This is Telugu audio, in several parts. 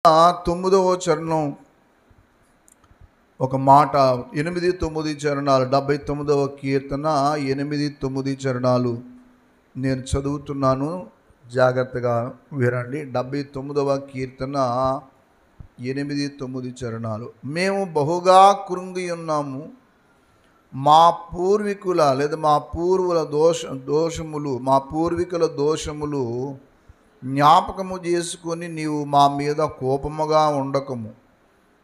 తొమ్మిదవ చరణం ఒక మాట, 8-9 చరణాలు, 79వ కీర్తన 8-9 చరణాలు నేను చదువుతున్నాను, జాగ్రత్తగా వినండి. 79వ కీర్తన 8-9 చరణాలు. మేము బహుగా కృంగి ఉన్నాము, మా పూర్వీకుల లేదా మా పూర్వీకుల దోషములు జ్ఞాపకము చేసుకొని నీవు మా మీద కోపముగా ఉండకము.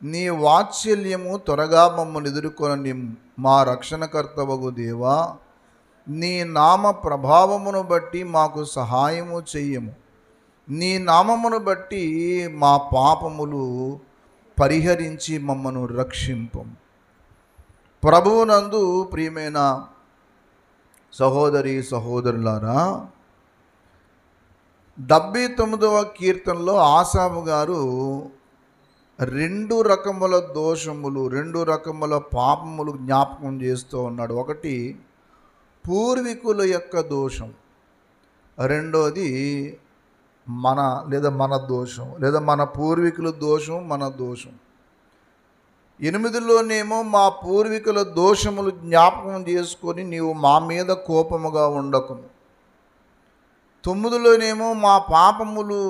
నీ వాత్సల్యము త్వరగా మమ్మల్ని ఎదుర్కొని మా రక్షణకర్తవగు దేవా, నీ నామ ప్రభావమును బట్టి మాకు సహాయము చెయ్యము. నీ నామమును బట్టి మా పాపములు పరిహరించి మమ్మను రక్షింపము. ప్రభువునందు ప్రియమైన సహోదరి సహోదరులారా, 79వ కీర్తనలో ఆసాపు గారు రెండు రకముల దోషములు, రెండు రకముల పాపములు జ్ఞాపకం చేస్తూ ఉన్నాడు. ఒకటి పూర్వీకుల యొక్క దోషం, రెండోది మన దోషం లేదా మన పూర్వీకుల దోషం, మన దోషం. 8లోనేమో మా పూర్వీకుల దోషములు జ్ఞాపకం చేసుకొని నీవు మా మీద కోపముగా ఉండకము. 9లోనేమో మా పాపములు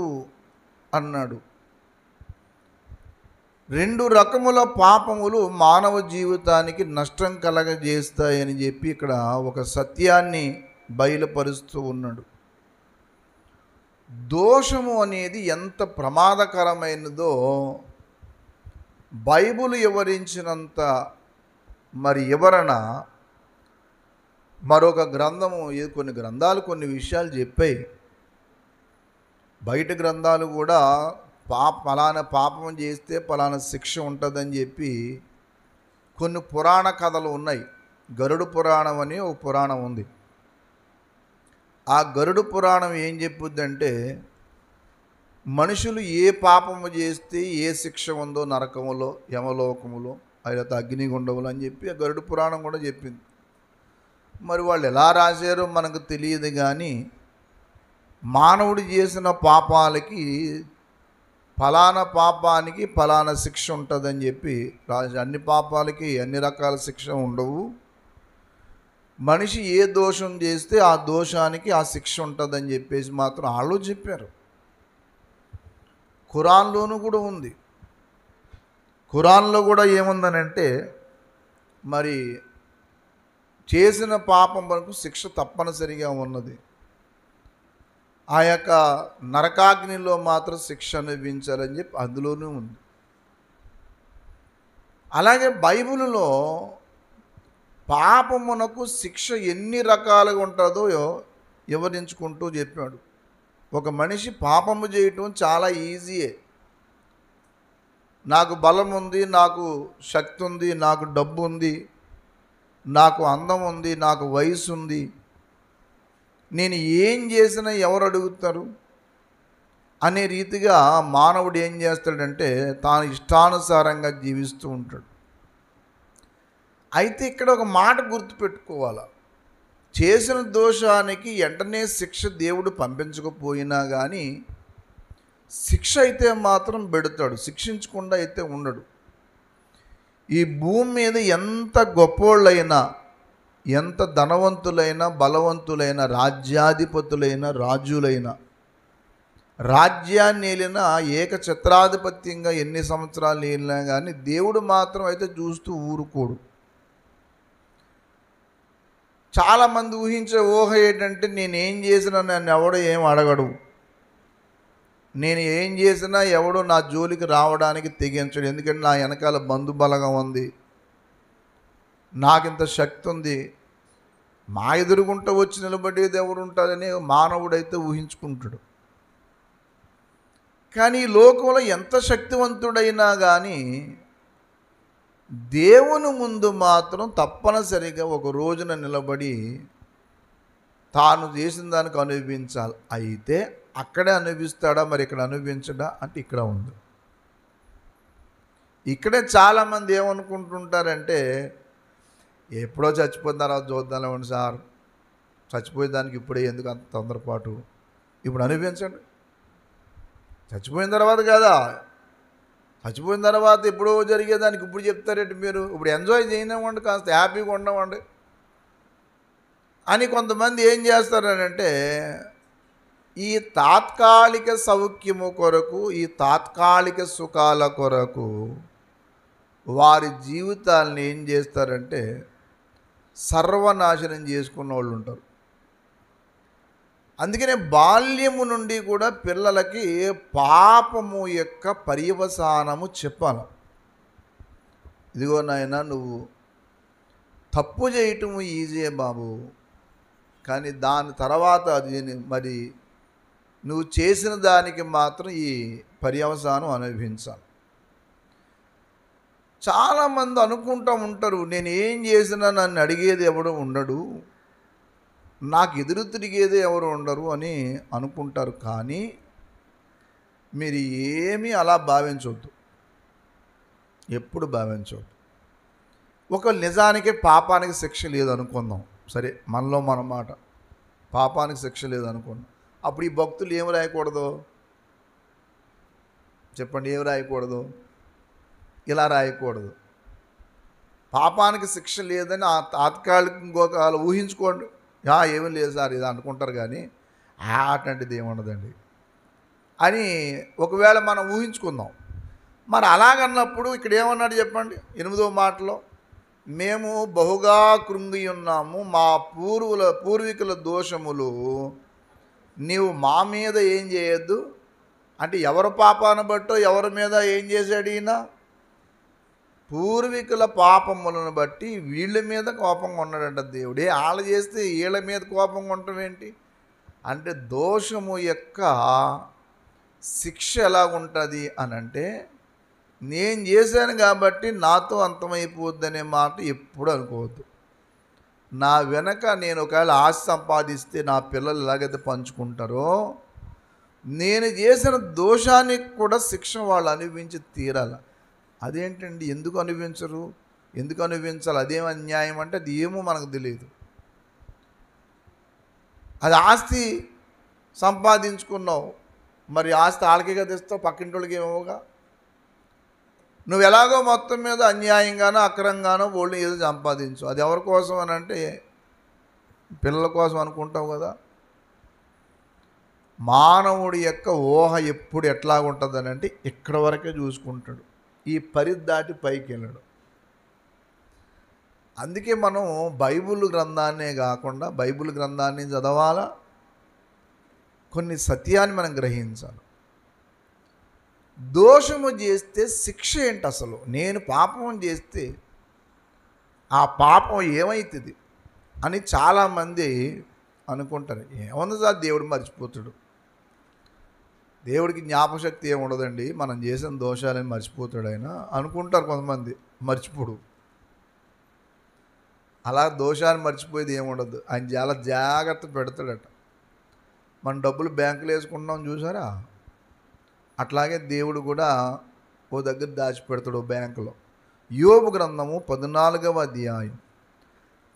అన్నాడు. రెండు రకముల పాపములు మానవ జీవితానికి నష్టం కలగజేస్తాయని చెప్పి ఇక్కడ ఒక సత్యాన్ని బయలుపరుస్తూ ఉన్నాడు. దోషము అనేది ఎంత ప్రమాదకరమైనదో బైబిల్ వివరించినంత వివరణ మరొక గ్రంథము, కొన్ని గ్రంథాలు కొన్ని విషయాలు చెప్పాయి. బయట గ్రంథాలు కూడా ఫలానా పాపం చేస్తే ఫలానా శిక్ష ఉంటుందని చెప్పి కొన్ని పురాణ కథలు ఉన్నాయి. గరుడు పురాణం అని ఒక పురాణం ఉంది. ఆ గరుడు పురాణం ఏం చెప్పుద్దంటే, మనుషులు ఏ పాపము చేస్తే ఏ శిక్ష ఉందో నరకములో, యమలోకములో, అయితే అగ్నిగుండములు అని చెప్పి ఆ గరుడు పురాణం కూడా చెప్పింది. మరి వాళ్ళు ఎలా రాశారో మనకు తెలియదు, కానీ మానవుడు చేసిన పాపాలకి ఫలానా పాపానికి ఫలానా శిక్ష ఉంటుందని చెప్పి రాసి, అన్ని పాపాలకి అన్ని రకాల శిక్ష ఉండవు, మనిషి ఏ దోషం చేస్తే ఆ దోషానికి ఆ శిక్ష ఉంటుందని చెప్పేసి మాత్రం వాళ్ళు చెప్పారు. ఖురాన్లోనూ కూడా ఉంది. ఖురాన్లో కూడా ఏముందనంటే, మరి చేసిన పాపం వరకు శిక్ష తప్పనిసరిగా ఉన్నది. ఆ యొక్క నరకాగ్నిలో మాత్రం శిక్ష అనుభవించాలని చెప్పి అందులోనూ ఉంది. అలాగే బైబిల్లో పాపమునకు శిక్ష ఎన్ని రకాలుగా ఉంటుందో వివరించుకుంటూ చెప్పాడు. ఒక మనిషి పాపము చేయటం చాలా ఈజీయే. నాకు బలం ఉంది, నాకు శక్తి ఉంది, నాకు డబ్బు ఉంది, నాకు అందం ఉంది, నాకు వయసు ఉంది, నేను ఏం చేసినా ఎవరు అడుగుతారు అనే రీతిగా మానవుడు ఏం చేస్తాడంటే తాను ఇష్టానుసారంగా జీవిస్తూ ఉంటాడు. అయితే ఇక్కడ ఒక మాట గుర్తుపెట్టుకోవాలి, చేసిన దోషానికి వెంటనే శిక్ష దేవుడు పంపించకపోయినా కానీ శిక్ష అయితే మాత్రం పెడతాడు, శిక్షించకుండా అయితే ఉండడు. ఈ భూమి మీద ఎంత గొప్పోళ్ళైనా, ఎంత ధనవంతులైన, బలవంతులైన, రాజ్యాధిపతులైన, రాజులైన, రాజ్యాన్ని ఏలిన, ఏకఛత్రాధిపత్యంగా ఎన్ని సంవత్సరాలు ఏలినా కానీ దేవుడు మాత్రం అయితే చూస్తూ ఊరుకోడు. చాలామంది ఊహించే ఊహ ఏంటంటే, నేనేం చేసినా నన్ను ఎవడో ఏం అడగడు, నేను ఏం చేసినా ఎవడో నా జోలికి రావడానికి తెగించడు, ఎందుకంటే నా వెనకాల బంధుబలగం ఉంది, నాకింత శక్తి ఉంది, మా ఎదురుగుంట వచ్చి నిలబడేది ఎవరు ఉంటారని మానవుడైతే ఊహించుకుంటాడు. కానీ ఈ లోకంలో ఎంత శక్తివంతుడైనా కానీ దేవుని ముందు మాత్రం తప్పనిసరిగా ఒక రోజున నిలబడి తాను చేసిన దానికి అనుభవించాలి. అయితే అక్కడే అనుభవిస్తాడా, మరి ఇక్కడ అనుభవించడా అంటే ఇక్కడ ఉంది. ఇక్కడే చాలామంది ఏమనుకుంటుంటారంటే, ఎప్పుడో చచ్చిపోయిన తర్వాత చూద్దాంలేమండి సార్, చచ్చిపోయేదానికి ఇప్పుడే ఎందుకు అంత తొందరపాటు, ఇప్పుడు అనుభవించండి. చచ్చిపోయిన తర్వాత కదా, చచ్చిపోయిన తర్వాత ఎప్పుడో జరిగేదానికి ఇప్పుడు చెప్తారేంటి మీరు? ఇప్పుడు ఎంజాయ్ చేయనివ్వండి, కాస్త హ్యాపీగా ఉండవండి అని కొంతమంది ఏం చేస్తారనంటే, ఈ తాత్కాలిక సౌఖ్యము కొరకు, ఈ తాత్కాలిక సుఖాల కొరకు వారి జీవితాలను ఏం చేస్తారంటే సర్వనాశనం చేసుకున్న వాళ్ళు ఉంటారు. అందుకనే బాల్యము నుండి కూడా పిల్లలకి పాపము యొక్క పర్యవసానము చెప్పాలి. ఇదిగో నాయన, నువ్వు తప్పు చేయటము ఈజీయే బాబు, కానీ దాని తర్వాత అది మరి నువ్వు చేసిన దానికి మాత్రం ఈ పర్యవసానం అనుభవించాలి. చాలామంది అనుకుంటూ ఉంటారు, నేను ఏం చేసినా నన్ను అడిగేది ఎవడు ఉండడు, నాకు ఎదురు తిరిగేదే ఎవరు ఉండరు అని అనుకుంటారు. కానీ మీరు ఏమీ అలా భావించవద్దు, ఎప్పుడు భావించవద్దు. ఒక నిజానికి పాపానికి శిక్ష లేదనుకుందాం, సరే మనలో మన మాట, పాపానికి శిక్ష లేదనుకుందాం. అప్పుడు ఈ భక్తులు ఏమి రాయకూడదు చెప్పండి? ఏమి రాయకూడదు? ఇలా రాయకూడదు. పాపానికి శిక్ష లేదని ఆ తాత్కాలిక ఇంకొక ఊహించుకోండి, ఏమీ లేదు సార్ ఇది అనుకుంటారు. కానీ అటువంటిది ఏముండదండి అని ఒకవేళ మనం ఊహించుకుందాం. మరి అలాగన్నప్పుడు ఇక్కడ ఏమన్నాడు చెప్పండి? 8వ మాటలో, మేము బహుగా కృంగి ఉన్నాము, మా పూర్వీకుల దోషములు నీవు మా మీద ఏం చేయొద్దు అంటే, ఎవరి పాపాన్ని బట్టో ఎవరి మీద ఏం చేశాడు ఈయన? పూర్వీకుల పాపములను బట్టి వీళ్ళ మీద కోపంగా ఉన్నాడంట దేవుడే. వాళ్ళు చేస్తే వీళ్ళ మీద కోపంగా ఉండటం ఏంటి అంటే, దోషము యొక్క శిక్ష ఎలా ఉంటుంది అని అంటే, నేను చేశాను కాబట్టి నాతో అంతమైపోద్ది అనే మాట ఎప్పుడు అనుకోవద్దు. నా వెనక నేను ఒకవేళ ఆస్తి సంపాదిస్తే నా పిల్లలు ఎలాగైతే పంచుకుంటారో, నేను చేసిన దోషానికి కూడా శిక్ష వాళ్ళు అనుభవించి తీరాలి. అదేంటండి, ఎందుకు అనుభవించరు? ఎందుకు అనుభవించాలి? అదేం అన్యాయం అంటే అది ఏమో మనకు తెలియదు. అది ఆస్తి సంపాదించుకున్నావు, మరి ఆస్తి వాళ్ళకే కదా ఇస్తావు, పక్కింటి వాళ్ళకి ఏమోగా. నువ్వు ఎలాగో మొత్తం మీద అన్యాయంగానో అక్రమంగానో వాళ్ళు ఏదో సంపాదించు. అది ఎవరి కోసం అని అంటే పిల్లల కోసం అనుకుంటావు కదా. మానవుడి యొక్క ఊహ ఎప్పుడు ఎట్లా ఉంటుందని అంటే ఇక్కడ వరకే చూసుకుంటాడు, ఈ పరిధి దాటి పైకి వెళ్ళడు. అందుకే మనం బైబిల్ గ్రంథాన్నే కాకుండా బైబిల్ గ్రంథాన్ని చదవాలా, కొన్ని సత్యాన్ని మనం గ్రహించాలి. దోషము చేస్తే శిక్ష ఏంటి అసలు? నేను పాపం చేస్తే ఆ పాపం ఏమవుతుంది అని చాలామంది అనుకుంటారు. ఏముంది సార్, దేవుడు మర్చిపోతాడు, దేవుడికి జ్ఞాపశక్తి ఏమి ఉండదండి, మనం చేసిన దోషాలని మర్చిపోతాడు ఆయన అనుకుంటారు కొంతమంది. మర్చిపోడు, అలా దోషాన్ని మర్చిపోయేది ఏముండదు. ఆయన చాలా జాగ్రత్త పెడతాడట. మన డబ్బులు బ్యాంకులో వేసుకుంటున్నాం చూసారా, అట్లాగే దేవుడు కూడా ఓ దగ్గర దాచిపెడతాడు బ్యాంకులో. యోబు గ్రంథము 14వ అధ్యాయం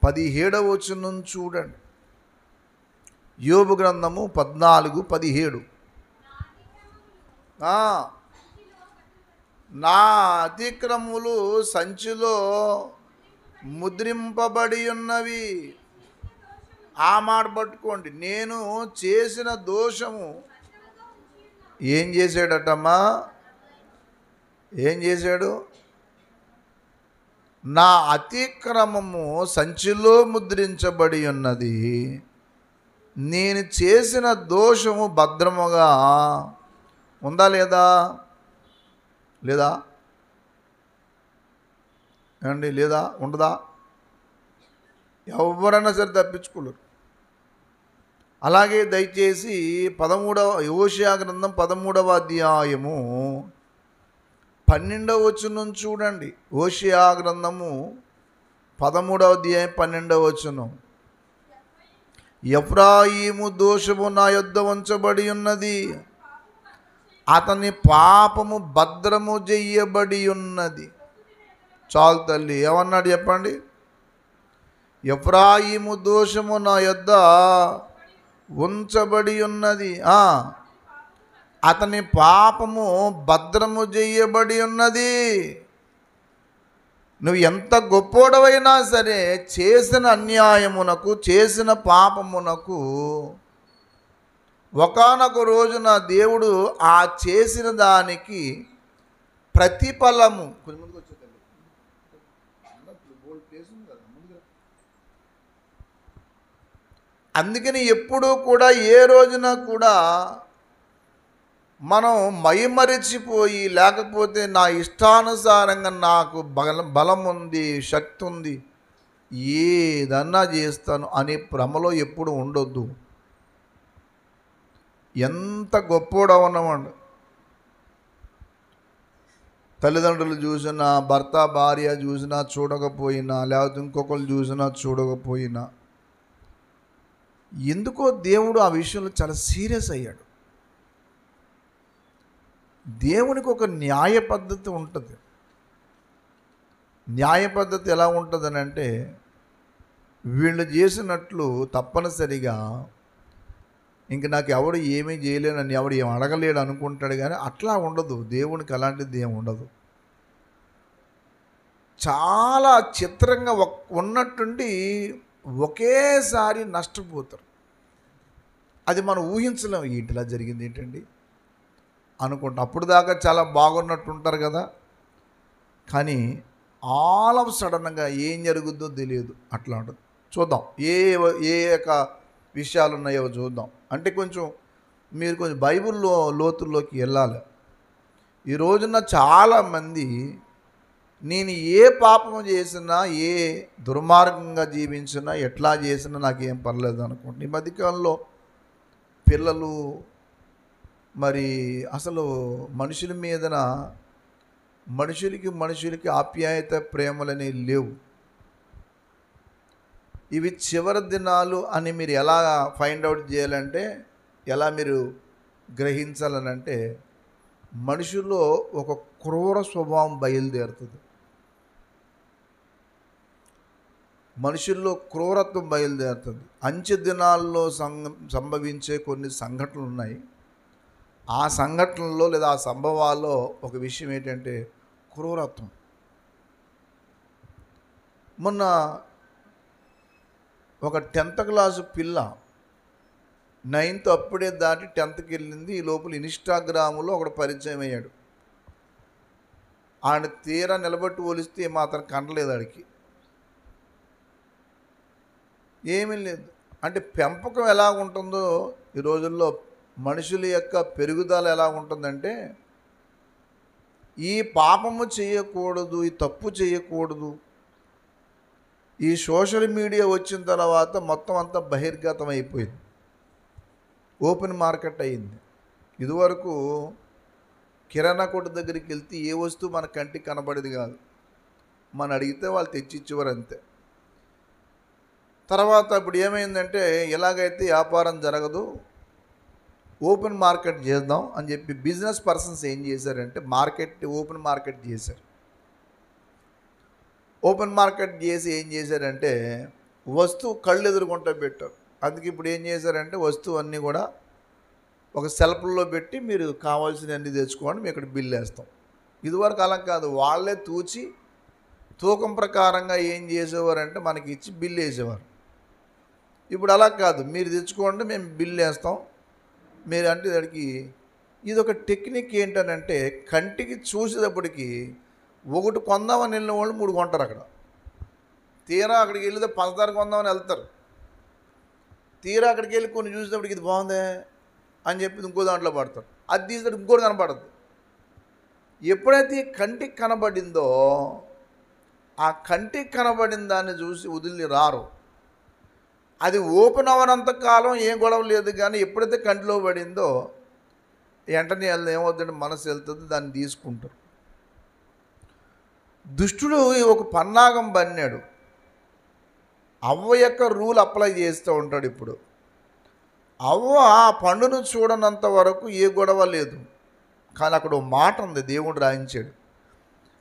17వ వచనం చూడండి. యోబు గ్రంథము 14:17. నా అతిక్రమములు సంచిలో ముద్రింపబడి ఉన్నవి. ఆ మాట పట్టుకోండి. నేను చేసిన దోషము ఏం చేశాడటమ్మా? ఏం చేశాడు? నా అతిక్రమము సంచిలో ముద్రించబడి ఉన్నది, నేను చేసిన దోషము భద్రముగా ఉందా లేదా? లేదా ఏమండి? లేదా? ఉండదా? ఎవరైనా సరే తప్పించుకోలేరు. అలాగే దయచేసి హోషేయ గ్రంథం 13వ అధ్యాయము 12వ వచనం చూడండి. హోషేయ గ్రంథము 13వ అధ్యాయం 12వ వచనం. ఎఫ్రాయిము దోషము నా యొద్ద ఉంచబడి ఉన్నది, అతని పాపము భద్రము చెయ్యబడి ఉన్నది. చాలు తల్లి, ఏమన్నాడు చెప్పండి? ఎఫ్రాయిము దోషము నా యొద్ద ఉంచబడి ఉన్నది, అతని పాపము భద్రము చేయబడి ఉన్నది. నువ్వు ఎంత గొప్పోడవైనా సరే చేసిన అన్యాయమునకు, చేసిన పాపమునకు ఒకానొక రోజున దేవుడు ఆ చేసిన దానికి ప్రతిఫలము, అందుకని ఎప్పుడూ కూడా ఏ రోజున కూడా మనం మైమరిచిపోయి, లేకపోతే నా ఇష్టానుసారంగా నాకు బలం ఉంది, శక్తి ఉంది, ఏదన్నా చేస్తాను అనే భ్రమలో ఎప్పుడు ఉండొద్దు. ఎంత గొప్పోడవన్నమాట. తల్లిదండ్రులు చూసినా, భర్త భార్య చూసినా చూడకపోయినా, లేకపోతే ఇంకొకరు చూసినా చూడకపోయినా, ఎందుకో దేవుడు ఆ విషయంలో చాలా సీరియస్ అయ్యాడు. దేవునికి ఒక న్యాయ పద్ధతి ఉంటుంది. న్యాయ పద్ధతి ఎలా ఉంటుందని అంటే, వీళ్ళు చేసినట్లు తప్పనిసరిగా ఇంక నాకు ఎవడు ఏమీ చేయలేను, నన్ను ఎవడు ఏం అడగలేడు అనుకుంటాడు. కానీ అట్లా ఉండదు. దేవునికి అలాంటిది ఏమి ఉండదు. చాలా చిత్రంగా ఉన్నట్టుండి ఒకేసారి నష్టపోతారు. అది మనం ఊహించలేము. ఏంటిలా జరిగింది ఏంటండి అనుకుంటాం. అప్పుడు దాకా చాలా బాగున్నట్టు ఉంటారు కదా, కానీ ఆల్ ఆఫ్ సడన్గా ఏం జరుగుద్దో తెలియదు. అట్లా ఉంటుంది. చూద్దాం ఏ యొక్క విషయాలు ఉన్నాయో చూద్దాం. అంటే మీరు కొంచెం బైబిల్లో లోతుల్లోకి వెళ్ళాలి. ఈ రోజున చాలామంది నేను ఏ పాపం చేసినా, ఏ దుర్మార్గంగా జీవించినా, ఎట్లా చేసినా నాకేం పర్లేదు అనుకుంటున్నాను. ఈ మధ్యకాలంలో పిల్లలు మరి అసలు మనుషుల మీదన మనుషులకి ఆప్యాయత, ప్రేమలనే లేవు. ఇవి చివరి దినాలు అని మీరు ఎలా ఫైండ్ అవుట్ చేయాలంటే, ఎలా మీరు గ్రహించాలనంటే, మనుషుల్లో ఒక క్రూర స్వభావం బయలుదేరుతుంది. మనుషుల్లో క్రూరత్వం బయలుదేరుతుంది. అంచె దినాల్లో సంభవించే కొన్ని సంఘటనలు ఉన్నాయి. ఆ సంఘటనల్లో లేదా ఆ సంభవాల్లో ఒక విషయం ఏంటంటే క్రూరత్వం. మొన్న ఒక 10th క్లాసు పిల్ల 9th అప్పుడే దాటి 10thకి వెళ్ళింది. ఈ లోపల ఇన్స్టాగ్రాములో ఒకడు పరిచయం అయ్యాడు. ఆయన తీరా నిలబట్టి పోలిస్తే మాత్రం కండలేదు. ఆడికి ఏమీ లేదు. అంటే పెంపకం ఎలా ఉంటుందో ఈ రోజుల్లో, మనుషుల యొక్క పెరుగుదల ఎలా ఉంటుందంటే, ఈ పాపము చేయకూడదు, ఈ తప్పు చేయకూడదు. ఈ సోషల్ మీడియా వచ్చిన తర్వాత మొత్తం అంతా బహిర్గతం అయిపోయింది. ఓపెన్ మార్కెట్ అయింది. ఇదివరకు కిరాణా కొట్టు దగ్గరికి వెళ్తే ఏ వస్తువు మన కంటికి కనబడేది కాదు. మనం అడిగితే వాళ్ళు తెచ్చిచ్చేవారు అంతే. తర్వాత ఇప్పుడు ఏమైందంటే, ఎలాగైతే వ్యాపారం జరగదు, ఓపెన్ మార్కెట్ చేద్దాం అని చెప్పి బిజినెస్ పర్సన్స్ ఏం చేశారంటే ఓపెన్ మార్కెట్ చేశారు. ఓపెన్ మార్కెట్ చేసి ఏం చేశారంటే వస్తువు కళ్ళు ఎదురుకుంటూ పెట్టారు. అందుకే ఇప్పుడు ఏం చేశారంటే వస్తువు అన్నీ కూడా ఒక సెల్ఫ్లో పెట్టి మీరు కావాల్సినవన్నీ తెచ్చుకోండి, మేము ఇక్కడ బిల్లు వేస్తాం. ఇదివరకు అలా కాదు. వాళ్ళే తూచి తూకం ప్రకారంగా ఏం చేసేవారంటే మనకి ఇచ్చి బిల్లు వేసేవారు. ఇప్పుడు అలా కాదు, మీరు తెచ్చుకోండి, మేము బిల్లు వేస్తాం. మీరు అంటే దానికి ఇది ఒక టెక్నిక్. ఏంటనంటే కంటికి చూసేటప్పటికి ఒకటి కొందామని వెళ్ళిన వాళ్ళు 3 కొంటారు. అక్కడ తీరా అక్కడికి వెళ్తే పంచదార కొందామని వెళ్తారు. తీరా అక్కడికి వెళ్ళి కొన్ని చూసేటప్పటికి ఇది బాగుందే అని చెప్పి ఇంకో దాంట్లో పడతారు. అది తీసేటప్పుడు ఇంకోటి కనపడదు. ఎప్పుడైతే కంటికి కనబడిందో ఆ కంటికి కనబడిన దాన్ని చూసి వదిలి రారు. అది ఓపెన్ అవ్వనంత కాలం ఏం గొడవ లేదు. కానీ ఎప్పుడైతే కంటిలో పడిందో వెంటనే ఏమవుతుందంటే మనసు వెళ్తుంది, దాన్ని తీసుకుంటారు. దుష్టుడు ఒక పన్నాగం బన్నాడు. అవ్వ యొక్క రూల్ అప్లై చేస్తూ ఉంటాడు. ఇప్పుడు అవ్వ ఆ పండును చూడనంత వరకు ఏ గొడవ లేదు. కానీ అక్కడ ఒక మాట ఉంది, దేవుడు రాయించాడు,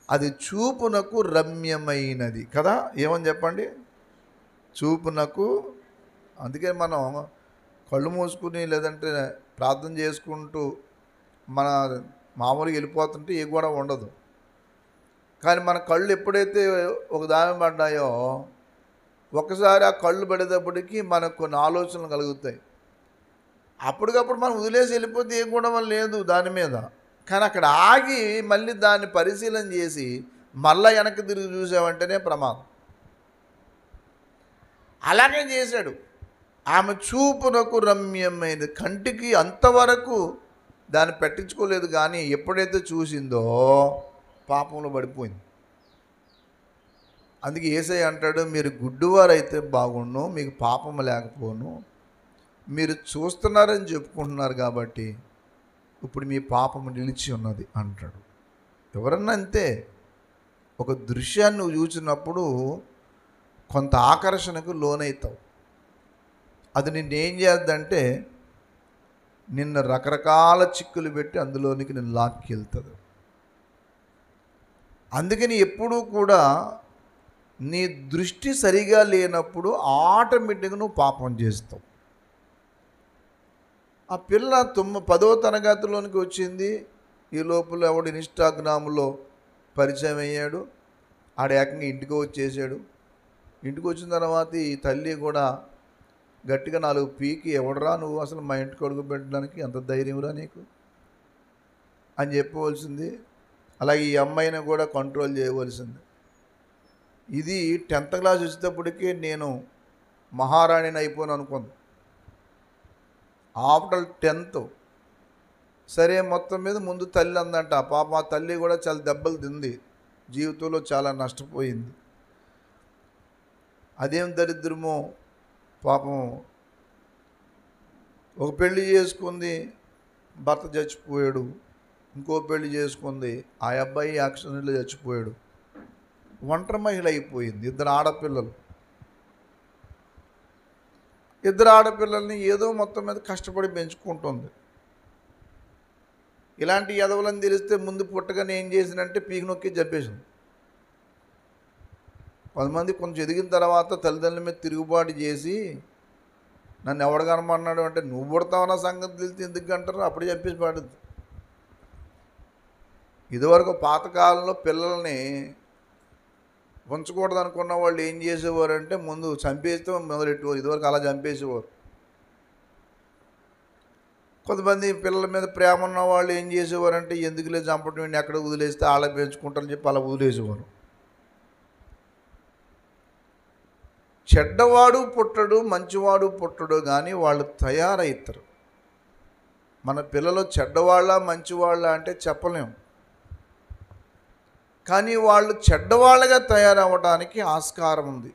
అది చూపునకు రమ్యమైనది కదా. ఏమని చెప్పండి? చూపునకు. అందుకే మనం కళ్ళు మూసుకుని లేదంటే ప్రార్థన చేసుకుంటూ మన మామూలుగా వెళ్ళిపోతుంటే ఏ కూడా ఉండదు. కానీ మన కళ్ళు ఎప్పుడైతే ఒక దారి పడ్డాయో ఒకసారి ఆ కళ్ళు పడేటప్పటికి మనకు కొన్ని ఆలోచనలు కలుగుతాయి. అప్పటికప్పుడు మనం వదిలేసి వెళ్ళిపోతే ఏం కూడా లేదు దాని మీద. కానీ అక్కడ ఆగి మళ్ళీ దాన్ని పరిశీలన చేసి మళ్ళా వెనక్కి తిరిగి చూసామంటేనే ప్రమాదం. అలాగే చేశాడు. ఆమె చూపునకు రమ్యమైనది, కంటికి అంతవరకు దాన్ని పెట్టించుకోలేదు. కానీ ఎప్పుడైతే చూసిందో పాపంలో పడిపోయింది. అందుకే యేసయ్య అంటాడు, మీరు గుడ్డివారైతే బాగుండు, మీకు పాపం లేకపోను, మీరు చూస్తున్నారని చెప్పుకుంటున్నారు కాబట్టి ఇప్పుడు మీ పాపము నిలిచి ఉన్నది అంటాడు. ఎవరన్నా అంతే, ఒక దృశ్యాన్ని నువ్వు చూసినప్పుడు కొంత ఆకర్షణకు లోనవుతావు. అది నిన్నేం చేద్దంటే నిన్ను రకరకాల చిక్కులు పెట్టి అందులోనికి నిన్ను లాక్కెళ్తుంది. అందుకని ఎప్పుడూ కూడా నీ దృష్టి సరిగా లేనప్పుడు ఆటోమేటిక్గా నువ్వు పాపం చేస్తావు. ఆ పిల్ల 10వ తరగతిలోనికి వచ్చింది. ఈ లోపల ఎవడు ఇన్స్టాగ్రామ్లో పరిచయం అయ్యాడు. ఆడ ఏకంగా ఇంటికి వచ్చేసాడు. ఇంటికి వచ్చిన తర్వాత ఈ తల్లి కూడా గట్టిగా 4 పీకి, ఎవడరా నువ్వు అసలు మా ఇంటికి అడుగు పెట్టడానికి, ఎంత ధైర్యంరా నీకు అని చెప్పవలసింది. అలాగే ఈ అమ్మాయిని కూడా కంట్రోల్ చేయవలసింది. ఇది 10th క్లాస్ వచ్చేటప్పటికే నేను మహారాణిని అయిపోను అనుకుంది. ఆఫ్టర్ 10th సరే, మొత్తం మీద ముందు తల్లి అందంట. పాప ఆ తల్లి కూడా చాలా దెబ్బలు తింది, జీవితంలో చాలా నష్టపోయింది. అదేం దరిద్రమో పాపం. ఒక పెళ్లి చేసుకుంది, భర్త చచ్చిపోయాడు. ఇంకో పెళ్లి చేసుకుంది, ఆ అబ్బాయి యాక్సిడెంట్లో చచ్చిపోయాడు. ఒంటరి మహిళ అయిపోయింది. 2 ఆడపిల్లలు. 2 ఆడపిల్లల్ని ఏదో మొత్తం మీద కష్టపడి పెంచుకుంటుంది. ఇలాంటి ఎదవలని తెలిస్తే ముందు పుట్టగానే ఏం చేసిందంటే పీకి నొక్కి చంపేసింది. కొంతమంది కొంచెం ఎదిగిన తర్వాత తల్లిదండ్రుల మీద తిరుగుబాటు చేసి నన్ను ఎవడు కనమన్నాడు అంటే, నువ్వు పుడతావన్న సంగతి తెలిసి ఎందుకు అంటారు, అప్పుడే చంపేసి పాడుద్ది. ఇదివరకు పాతకాలంలో పిల్లల్ని ఉంచకూడదు అనుకున్న వాళ్ళు ఏం చేసేవారంటే ముందు చంపేస్తే మొదలెట్టేవారు. ఇదివరకు అలా చంపేసేవారు. కొంతమంది పిల్లల మీద ప్రేమ ఉన్న వాళ్ళు ఏం చేసేవారంటే, ఎందుకులే చంపటం, ఎక్కడ వదిలేస్తే వాళ్ళే పెంచుకుంటారని చెప్పి అలా వదిలేసేవారు. చెడ్డవాడు పుట్టడు, మంచివాడు పుట్టడు, కానీ వాళ్ళు తయారవుతారు. మన పిల్లలు చెడ్డవాళ్ళ మంచివాళ్ళ అంటే చెప్పలేము. కానీ వాళ్ళు చెడ్డవాళ్ళగా తయారవ్వడానికి ఆస్కారం ఉంది.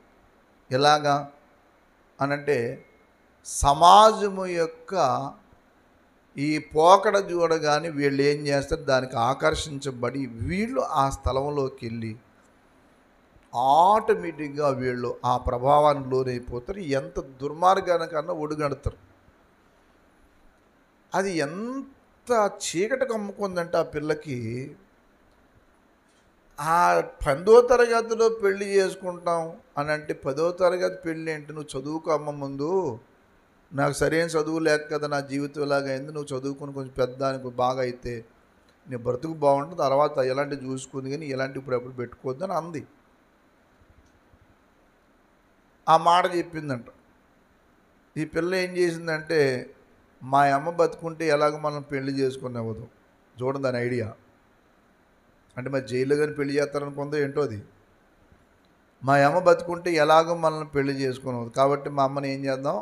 ఎలాగా అనంటే, సమాజము యొక్క ఈ పోకడ చూడగానే వీళ్ళు ఏం చేస్తారు, దానికి ఆకర్షించబడి వీళ్ళు ఆ స్థలంలోకి వెళ్ళి ఆటోమేటిక్గా వీళ్ళు ఆ ప్రభావానికి లోనైపోతారు. ఎంత దుర్మార్గానికన్నా ఒడిగడతారు. అది ఎంత చీకటి కమ్ముకుందంటే ఆ పిల్లకి, ఆ 10వ తరగతిలో పెళ్లి చేసుకుంటాం అని అంటే, 10వ తరగతి పెళ్ళి ఏంటి, నువ్వు చదువుకో అమ్మ ముందు, నాకు సరైన చదువు లేక కదా నా జీవితం ఇలాగ అయింది, నువ్వు చదువుకుని కొంచెం పెద్దానికి బాగా అయితే నీ బ్రతుకు బాగుంటుంది, తర్వాత ఎలాంటివి చూసుకుంది, కానీ ఇలాంటివి ఇప్పుడు పెట్టుకోవద్దని అంది. ఆ మాట చెప్పిందంట. ఈ పిల్ల ఏం చేసిందంటే, మా అమ్మ బతుకుంటే ఎలాగ మనం పెళ్లి చేసుకుని అవ్వదు. చూడండి దాని ఐడియా. అంటే మరి జైల్లో కానీ పెళ్లి చేస్తారనుకుందో ఏంటో అది. మా అమ్మ బతుకుంటే ఎలాగో మనల్ని పెళ్లి చేసుకునేది, కాబట్టి మా అమ్మని ఏం చేద్దాం,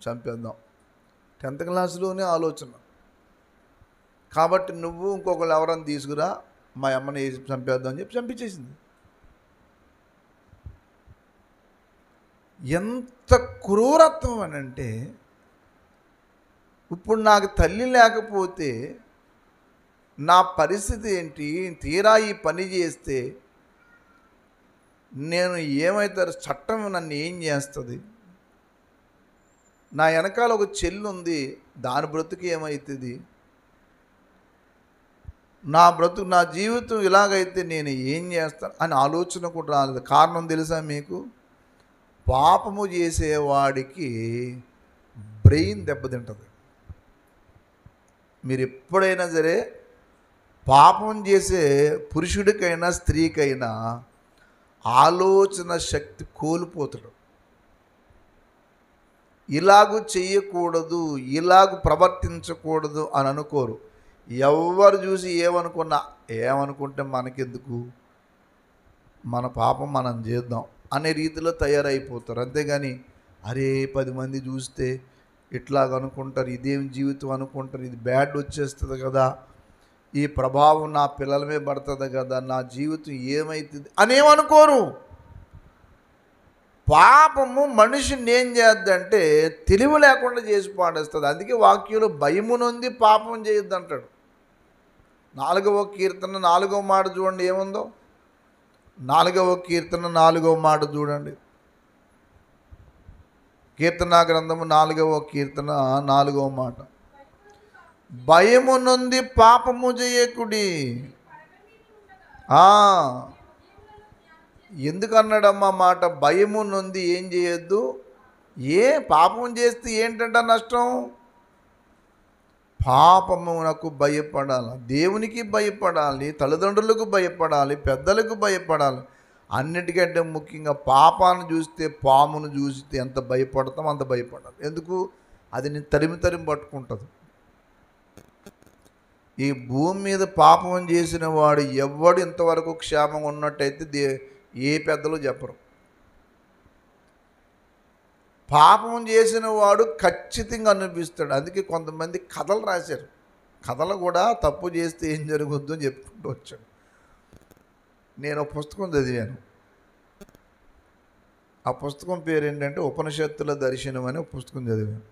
చంపేద్దాం. 10th క్లాసులోనే ఆలోచన. కాబట్టి నువ్వు ఇంకొకళ్ళు ఎవరైనా తీసుకురా, మా అమ్మని చంపేద్దాం అని చెప్పి చంపించేసింది. ఎంత క్రూరత్వం అని అంటే, ఇప్పుడు నాకు తల్లి లేకపోతే నా పరిస్థితి ఏంటి, తీరా ఈ పని చేస్తే నేను ఏమవుతారు, చట్టం నన్ను ఏం చేస్తుంది, నా వెనకాల ఒక చెల్లి ఉంది, దాని బ్రతుకు ఏమవుతుంది, నా జీవితం ఇలాగైతే నేను ఏం చేస్తాను అని ఆలోచన కూడా రాలేదు. కారణం తెలుసా మీకు? పాపము చేసేవాడికి బ్రెయిన్ దెబ్బతింటుంది. మీరు ఎప్పుడైనా సరే పాపం చేసే పురుషుడికైనా స్త్రీకైనా ఆలోచన శక్తి కోల్పోతాడు. ఇలాగూ చెయ్యకూడదు, ఇలాగూ ప్రవర్తించకూడదు అని అనుకోరు. ఎవరు చూసి ఏమనుకుంటే మనకెందుకు, మన పాపం మనం చేద్దాం అనే రీతిలో తయారైపోతారు. అంతేగాని అరే 10 మంది చూస్తే ఇట్లాగ అనుకుంటారు, ఇదేం జీవితం అనుకుంటారు, ఇది బ్యాడ్ వచ్చేస్తుంది కదా, ఈ ప్రభావం నా పిల్లల మీద పడుతుంది కదా, నా జీవితం ఏమవుతుంది అనేమనుకోరు. పాపము మనిషిని ఏం చేద్దంటే తెలివి లేకుండా చేసి పాడేస్తుంది. అందుకే వాక్యంలో భయము నొంది పాపం చేయొద్దు అంటాడు. 4వ కీర్తన 4వ మాట చూడండి ఏముందో. 4వ కీర్తన 4వ మాట చూడండి. కీర్తనా గ్రంథము 4వ కీర్తన 4వ మాట. భయము నొంది పాపము చేయకుడి. ఎందుకన్నాడమ్మా మాట? భయము నొంది ఏం చేయొద్దు. పాపం చేస్తే ఏంటంట నష్టం? పాపమునకు భయపడాలి, దేవునికి భయపడాలి, తల్లిదండ్రులకు భయపడాలి, పెద్దలకు భయపడాలి. అన్నిటికంటే ముఖ్యంగా పాపాన్ని చూస్తే, పామును చూస్తే ఎంత భయపడతాం అంత భయపడాలి. ఎందుకు? అది నేను తరిమి పట్టుకుంటుంది. ఈ భూమి మీద పాపం చేసిన వాడు ఎవడు ఇంతవరకు క్షేమంగా ఉన్నట్టయితే ఏ పెద్దలు చెప్పరు. పాపం చేసిన వాడు ఖచ్చితంగా అనిపిస్తాడు. అందుకే కొంతమంది కథలు రాశారు. కథలు కూడా తప్పు చేస్తే ఏం జరుగుద్దు అని చెప్పుకుంటూ వచ్చాడు. నేను ఒక పుస్తకం చదివాను. ఆ పుస్తకం పేరు ఏంటంటే ఉపనిషత్తుల దర్శనం అని ఒక పుస్తకం చదివాను.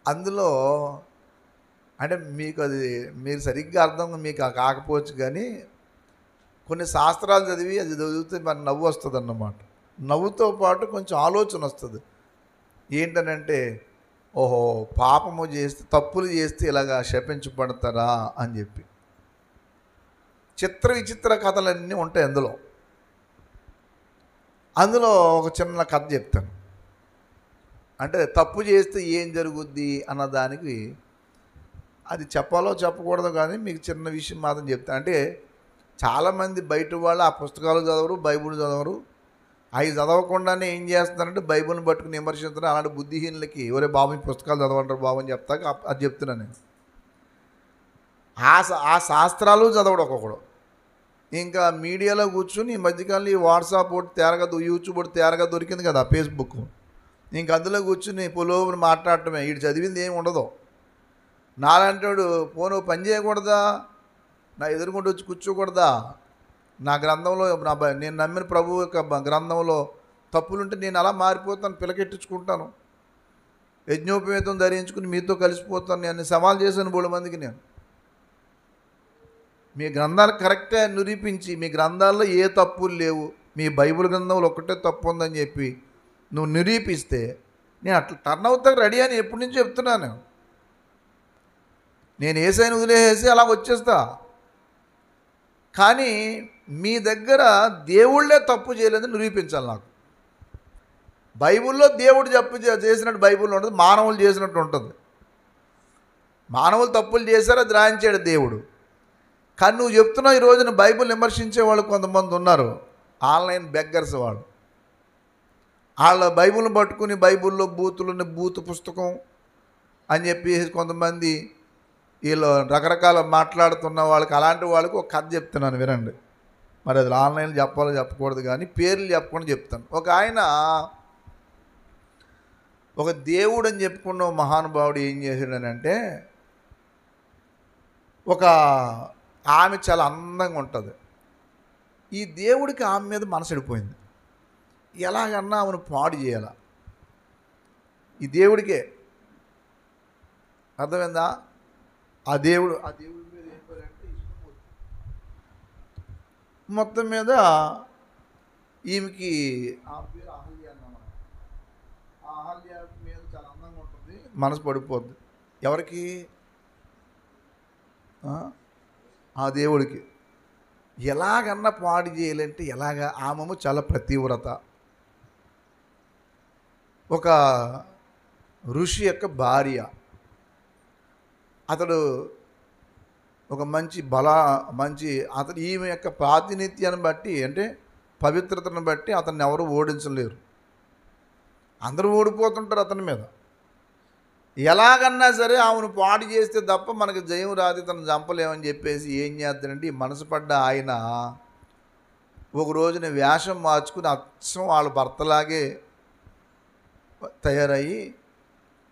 అందులో అంటే మీరు సరిగ్గా అర్థం మీకు కాకపోవచ్చు, కానీ కొన్ని శాస్త్రాలు చదివి అది చదివితే మన నవ్వు వస్తుంది అన్నమాట. నవ్వుతో పాటు కొంచెం ఆలోచన వస్తుంది. ఏంటనంటే ఓహో పాపము చేస్తే, తప్పులు చేస్తే ఇలాగా శపించబడతారా అని చెప్పి చిత్ర విచిత్ర కథలన్నీ ఉంటాయి అందులో ఒక చిన్న కథ చెప్తాను. అంటే తప్పు చేస్తే ఏం జరుగుద్ది అన్నదానికి అది చెప్పాలో చెప్పకూడదు, కానీ మీకు చిన్న విషయం మాత్రం చెప్తాను. అంటే చాలామంది బయట వాళ్ళు ఆ పుస్తకాలు చదవరు, బైబుల్ చదవరు. అవి చదవకుండానే ఏం చేస్తున్నారంటే బైబుల్ని పట్టుకుని విమర్శిస్తున్నారు. అలాంటి బుద్ధిహీనులకి ఎవరే బాబు ఈ పుస్తకాలు చదవంటారు బాబు అని చెప్తాక అది చెప్తున్నాను నేను. ఆ శాస్త్రాలు చదవడు ఒక్కొక్కడు. ఇంకా మీడియాలో కూర్చుని ఈ మధ్యకాలంలో ఈ వాట్సాప్ ఒకటి తేరగా, యూట్యూబ్ ఒకటి తేరగా దొరికింది కదా, ఫేస్బుక్. ఇంక అందులో కూర్చుని పొలోబుని మాట్లాడటమే. వీడు చదివింది ఏమి ఉండదు. నాలంటాడు పోను పని చేయకూడదా, నా ఎదురుకుంటూ వచ్చి కూర్చోకూడదా, నా గ్రంథంలో నేను నమ్మిన ప్రభు యొక్క గ్రంథంలో తప్పులుంటే నేను అలా మారిపోతాను, పిలకెట్టించుకుంటాను, యజ్ఞోపేతం ధరించుకుని మీతో కలిసిపోతాను. నేను సవాల్ చేశాను 3 మందికి. నేను మీ గ్రంథాలు కరెక్టే నిరూపించి, మీ గ్రంథాల్లో ఏ తప్పులు లేవు, మీ బైబిల్ గ్రంథంలో ఒక్కటే తప్పు ఉందని చెప్పి నువ్వు నిరూపిస్తే నేను అట్లా టర్న్ అవుతాకు రెడీ అని ఎప్పటి నుంచి చెప్తున్నాను. నేను ఏసైని వదిలేసి అలా వచ్చేస్తా. కానీ మీ దగ్గర దేవుళ్ళే తప్పు చేయలేదని నిరూపించాలి నాకు. బైబిల్లో దేవుడు చేసినట్టు బైబిల్లో ఉంటుంది, మానవులు చేసినట్టు ఉంటుంది. మానవులు తప్పులు చేశారు, అది రాయించాడు దేవుడు. కానీ నువ్వు చెప్తున్నావు ఈ రోజున బైబిల్ విమర్శించే వాళ్ళు కొంతమంది ఉన్నారు, ఆన్లైన్ బెగ్గర్స్. వాళ్ళ బైబిల్ని పట్టుకుని బైబిల్లో బూతు పుస్తకం అని చెప్పి కొంతమంది వీళ్ళు రకరకాల మాట్లాడుతున్న వాళ్ళకి, అలాంటి వాళ్ళకి ఒక కథ చెప్తున్నాను వినండి. మరి అది ఆన్లైన్లో చెప్పాలో చెప్పకూడదు, కానీ పేర్లు చెప్పకుండా చెప్తాను. ఒక ఆయన, ఒక దేవుడు అని చెప్పుకున్న మహానుభావుడు ఏం చేశాడనంటే, ఒక ఆమె చాలా అందంగా ఉంటుంది. ఈ దేవుడికి ఆమె మీద మనసడిపోయింది. ఎలాగన్నా ఆమెను పాడు చేయాల. ఈ దేవుడికే అర్థమైందా? ఆ దేవుడి మీద ఏం పేరంటే ఇష్టం. మొత్తం మీద ఈమెకి ఆ పేరు అహల్య అన్నమాట. ఆ అహల్య మీద చాలా అందంగా ఉంటుంది, మనసు పడిపోద్ది. ఎవరికి? ఆ దేవుడికి. ఎలాగన్నా పాడు చేయాలంటే ఎలాగా? ఆమెము చాలా ప్రతివ్రత, ఒక ఋషి యొక్క భార్య. అతడు ఒక మంచి అతడు ఈమె యొక్క ప్రాతినిధ్యాన్ని బట్టి, అంటే పవిత్రతను బట్టి అతన్ని ఎవరు ఓడించలేరు. అందరూ ఓడిపోతుంటారు అతని మీద. ఎలాగన్నా సరే ఆమెను పాడు చేస్తే తప్ప మనకు జయం రాదు, తను చంపలేమని చెప్పేసి ఏం చేస్తాడంటే, ఈ మనసు పడ్డ ఆయన ఒక రోజున వేషం మార్చుకుని అచ్చం వాళ్ళ భర్తలాగే తయారయ్యి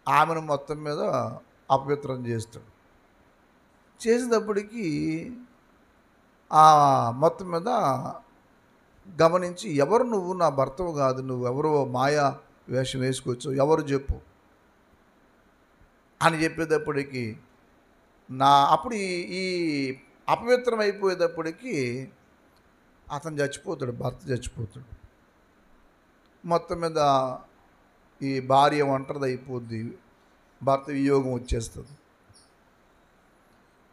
ఆమెను మొత్తం మీద అపవిత్రం చేస్తాడు. చేసేటప్పటికీ ఆ మొత్తం మీద గమనించి, ఎవరు నువ్వు? నా భర్తవు కాదు, నువ్వు ఎవరో మాయా వేషం వేసుకోవచ్చు, ఎవరు చెప్పు అని చెప్పేటప్పటికి అప్పుడు ఈ అపవిత్రం అయిపోయేటప్పటికి అతను చచ్చిపోతాడు, భర్త చచ్చిపోతాడు. మొత్తం మీద ఈ భార్య ఒంటరిది అయిపోద్ది, భర్త వియోగం వచ్చేస్తుంది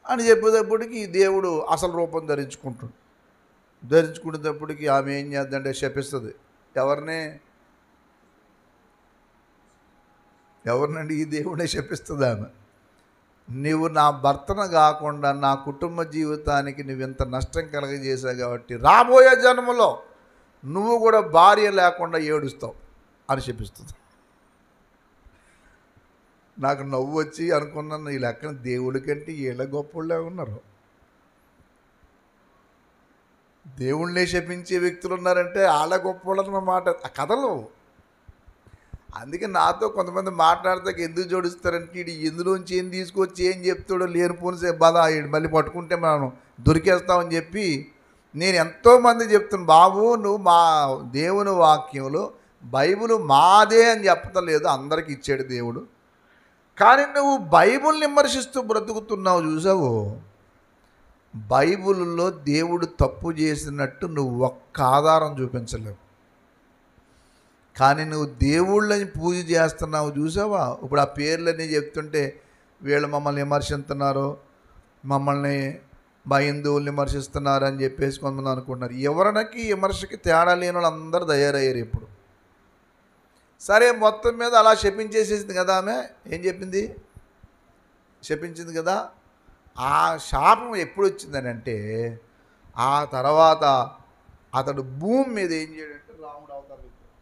అని చెప్పేటప్పటికి దేవుడు అసలు రూపం ధరించుకునేటప్పటికి ఆమె ఏం చేద్దంటే శపిస్తుంది. ఎవరినండి? ఈ దేవుడే శపిస్తుంది ఆమె. నీవు నా భర్తను కాకుండా నా కుటుంబ జీవితానికి నువ్వు ఇంత నష్టం కలగజేశావు కాబట్టి రాబోయే జన్మలో నువ్వు కూడా భార్య లేకుండా ఏడుస్తావు అని శపిస్తుంది. నాకు నవ్వు వచ్చి అనుకున్నాను, ఈ లెక్కన దేవుడి కంటే వీళ్ళ గొప్పళ్ళే ఉన్నారు. దేవుళ్ళనే శపించే వ్యక్తులు ఉన్నారంటే వాళ్ళ గొప్పవాళ్ళన్నమాట ఆ కథలో. అందుకే నాతో కొంతమంది మాట్లాడితే ఎందుకు జోడిస్తారంటే, ఇది ఎందులోంచి ఏం తీసుకొచ్చి ఏం చెప్తాడో లేనిపోని బాధ మళ్ళీ పట్టుకుంటే మనం దొరికేస్తామని చెప్పి నేను ఎంతోమంది చెప్తున్నాను, బాబు నువ్వు మా దేవుని వాక్యంలో బైబిల్ మాదే అని చెప్పడం లేదు, అందరికి ఇచ్చాడు దేవుడు. కానీ నువ్వు బైబిల్ని విమర్శిస్తూ బ్రతుకుతున్నావు చూసావు. బైబిల్లో దేవుడు తప్పు చేసినట్టు నువ్వు ఒక్క ఆధారం చూపించలేవు. కానీ నువ్వు దేవుళ్ళని పూజ చేస్తున్నావు చూసావా. ఇప్పుడు ఆ పేర్లన్నీ చెప్తుంటే వీళ్ళు మమ్మల్ని విమర్శిస్తున్నారు, మమ్మల్ని హిందువుల్ని విమర్శిస్తున్నారు అని చెప్పేసి కొంతమంది అనుకుంటున్నారు. ఎవరికి విమర్శకి తేడా లేని వాళ్ళు అందరూ తయారయ్యారు ఇప్పుడు. సరే మొత్తం మీద అలా శపించేసేసింది కదా ఆమె. ఏం చెప్పింది? శపించింది కదా. ఆ శాపం ఎప్పుడు వచ్చిందని అంటే, ఆ తర్వాత అతడు భూమి మీద ఏం చేయడంటే రాముడు అవతారం ఎత్తాడు.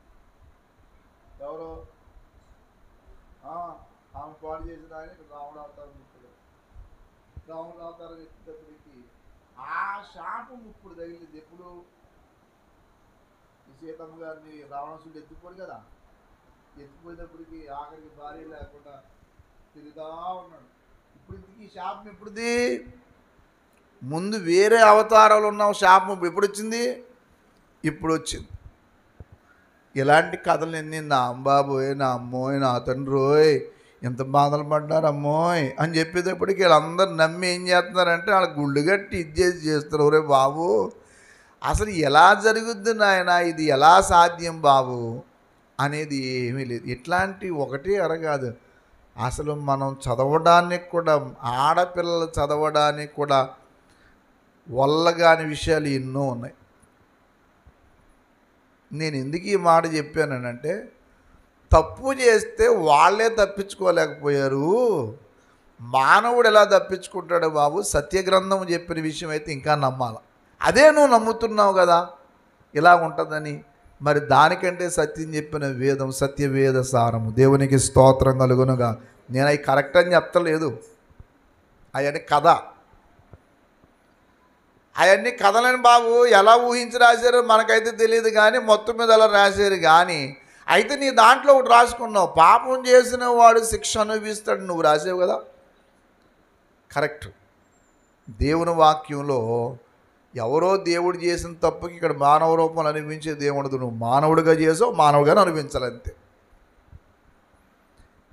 ఎవరు? ఆమె పాడు చేసిన ఆయన రాముడు అవతారం ఎత్తాడు. రాముడు అవతారం ఎత్తేటప్పటికి ఆ శాపం ఇప్పుడు తగిలింది. ఎప్పుడు? ఈ సీతమ్మ గారిని రావణాసుడు ఎత్తుకోడు కదా, ఎత్తిపోయినప్పటికీ ఆఖరికి భార్య లేకుండా తిరుగుతా ఉన్నాడు. ఇప్పుడు ఇంటికి శాపం ఎప్పుడుది? ముందు వేరే అవతారాలు ఉన్న శాపం ఎప్పుడు వచ్చింది? ఇప్పుడు వచ్చింది. ఇలాంటి కథలు ఎన్ని, నా అంబాబోయ్, నా అమ్మోయ్, నా తండ్రోయ్, ఎంత బాధలు పడ్డారు అమ్మోయ్ అని చెప్పేటప్పటికి వీళ్ళందరూ నమ్మి ఏం చేస్తున్నారంటే వాళ్ళ గుళ్ళు కట్టి చేస్తారు. ఒరే బాబు అసలు ఎలా జరుగుద్ది నాయన, ఇది ఎలా సాధ్యం బాబు అనేది ఏమీ లేదు. ఇట్లాంటి ఒకటి అరగాదు, అసలు మనం చదవడానికి కూడా, ఆడపిల్లలు చదవడానికి కూడా వల్లగాని విషయాలు ఎన్నో ఉన్నాయి. నేను ఎందుకు ఈ మాట చెప్పానంటే, తప్పు చేస్తే వాళ్ళే తప్పించుకోలేకపోయారు, మానవుడు ఎలా తప్పించుకుంటాడు బాబు? సత్యగ్రంథం చెప్పిన విషయం అయితే ఇంకా నమ్మాలి. అదే నువ్వు నమ్ముతున్నావు కదా ఇలా ఉంటుందని. మరి దానికంటే సత్యం చెప్పిన వేదం సత్యవేద సారము. దేవునికి స్తోత్రం కలుగునుగా. నేను అవి కరెక్ట్ అని చెప్తలేదు, అవన్నీ కథ. అవన్నీ కథలని బాబు ఎలా ఊహించి రాశారో మనకైతే తెలియదు, కానీ మొత్తం మీద అలా రాశారు. కానీ అయితే నీ దాంట్లో ఒకటి రాసుకున్నావు, పాపం చేసిన వాడు శిక్ష అనుభవిస్తాడు, నువ్వు రాసావు కదా. కరెక్ట్. దేవుని వాక్యంలో ఎవరో దేవుడు చేసిన తప్పుకి ఇక్కడ మానవ రూపంలో అనిపించే దేవుడు, నువ్వు మానవుడిగా చేసావు, మానవుడిగానే అనిపించాలంతే.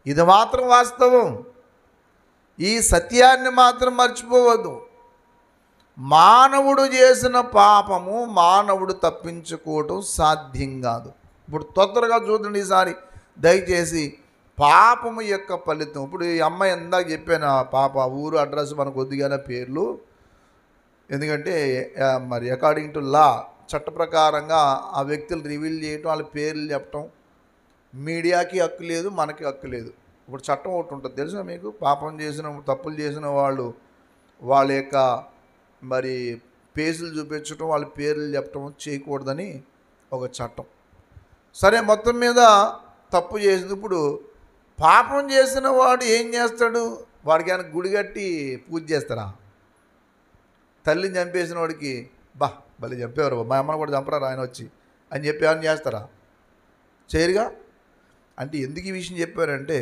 ఇది మాత్రం వాస్తవం. ఈ సత్యాన్ని మాత్రం మర్చిపోవద్దు. మానవుడు చేసిన పాపము మానవుడు తప్పించుకోవటం సాధ్యం కాదు. ఇప్పుడు తొందరగా చూడండి ఈసారి దయచేసి పాపము యొక్క ఫలితం. ఇప్పుడు ఈ అమ్మాయి ఎందాక చెప్పాను, పాప ఊరు అడ్రస్ మనకు కొద్దిగానే పేర్లు, ఎందుకంటే మరి అకార్డింగ్ టు లా చట్ట ప్రకారంగా ఆ వ్యక్తులు రివీల్ చేయటం, వాళ్ళ పేర్లు చెప్పటం మీడియాకి హక్కు లేదు, మనకి హక్కు లేదు. ఇప్పుడు చట్టం ఒకటి ఉంటుంది తెలుసా మీకు, పాపం చేసిన తప్పులు చేసిన వాళ్ళు వాళ్ళ యొక్క మరి పేజీలు చూపించడం, వాళ్ళ పేర్లు చెప్పడం చేయకూడదని ఒక చట్టం. సరే, మొత్తం మీద తప్పు చేసినప్పుడు పాపం చేసిన వాడు ఏం చేస్తాడు? వాడికి ఆయన గుడి కట్టి పూజ చేస్తారా? తల్లిని చంపేసిన వాడికి భలే చంపేవారు, మా అమ్మని కూడా చంపరారు ఆయన వచ్చి అని చెప్పి ఏమైనా చేస్తారా? చేయరుగా. అంటే ఎందుకు ఈ విషయం చెప్పారంటే,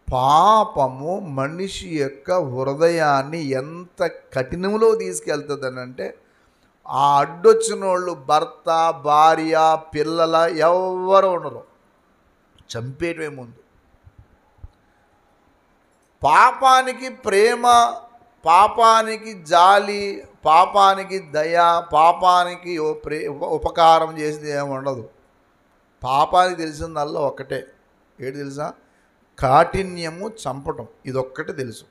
పాపము మనిషి యొక్క హృదయాన్ని ఎంత కఠినంలో తీసుకెళ్తుందని అంటే, ఆ అడ్డొచ్చిన వాళ్ళు భర్త, భార్య, పిల్లల ఎవరు ఉండరు, చంపేయటమే ముందు. పాపానికి ప్రేమ, పాపానికి జాలి, పాపానికి దయ, పాపానికి ఉపకారం చేసేది ఏమి ఉండదు. పాపానికి తెలిసిందల్లా ఒక్కటే, ఏంటి తెలుసా? కాఠిన్యము, చంపటం. ఇదొక్కటే తెలుసు.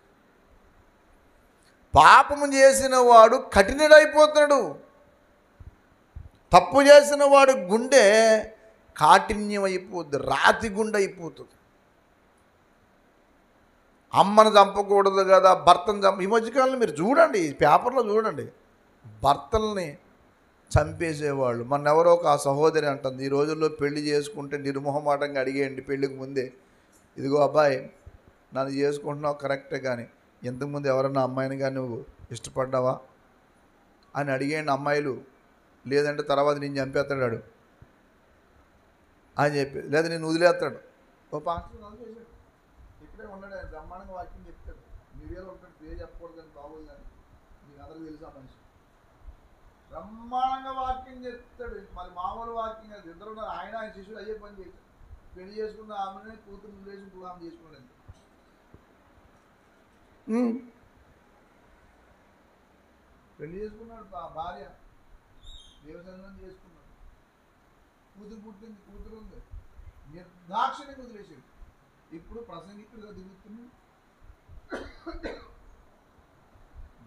పాపము చేసిన వాడు కఠినుడైపోతాడు. తప్పు చేసిన వాడు గుండె కాఠిన్యం అయిపోద్ది, రాతి గుండె అయిపోతుంది. అమ్మను చంపకూడదు కదా, భర్తను ఈ మధ్యకాలంలో మీరు చూడండి, పేపర్లో చూడండి, భర్తల్ని చంపేసేవాళ్ళు. ఎవరో ఒక సహోదరి అంటుంది, ఈ రోజుల్లో పెళ్లి చేసుకుంటే నిర్మోహమాటంగా అడిగేయండి పెళ్ళికి ముందే, ఇదిగో అబ్బాయి నన్ను చేసుకుంటున్నావు కరెక్టే, కానీ ఇంతకుముందు ఎవరన్నా అమ్మాయిని కానీ నువ్వు ఇష్టపడ్డావా అని అడిగేయండి అమ్మాయిలు. లేదంటే తర్వాత నేను చంపేస్తాడు అని చెప్పి, లేదా నేను వదిలేస్తాడు. ఓ పాస్టర్ చేశాడు, ఇక్కడే ఉన్నాడు, ఆయన బ్రహ్మాండంగా వాక్యం చెప్తాడు. మీడియాలో ఉంటాడు, పేరు చెప్పకూడదు కానీ బాగోదు, కానీ మీకు అందరికీ తెలుసు ఆ మనిషి బ్రహ్మాండంగా వాక్యం చెప్తాడు. మరి మామూలు వాక్యం కాదు. ఇద్దరు ఉన్నారు, ఆయన శిష్యుడు అయ్యే పని చేశాడు. పెళ్లి చేసుకున్న ఆమెనే కూతురు రిలేషన్ ఆమె చేసుకున్నాడు. పెళ్లి చేసుకున్నాడు, భార్య దేవసంగం చేసుకున్నాడు, కూతురు పుట్టింది, కూతురు ఉంది, నిర్దాక్షిణ్యంగా వదిలేసాడు. ఇప్పుడు ప్రసంగికుడిగా దిగుతున్నాడు,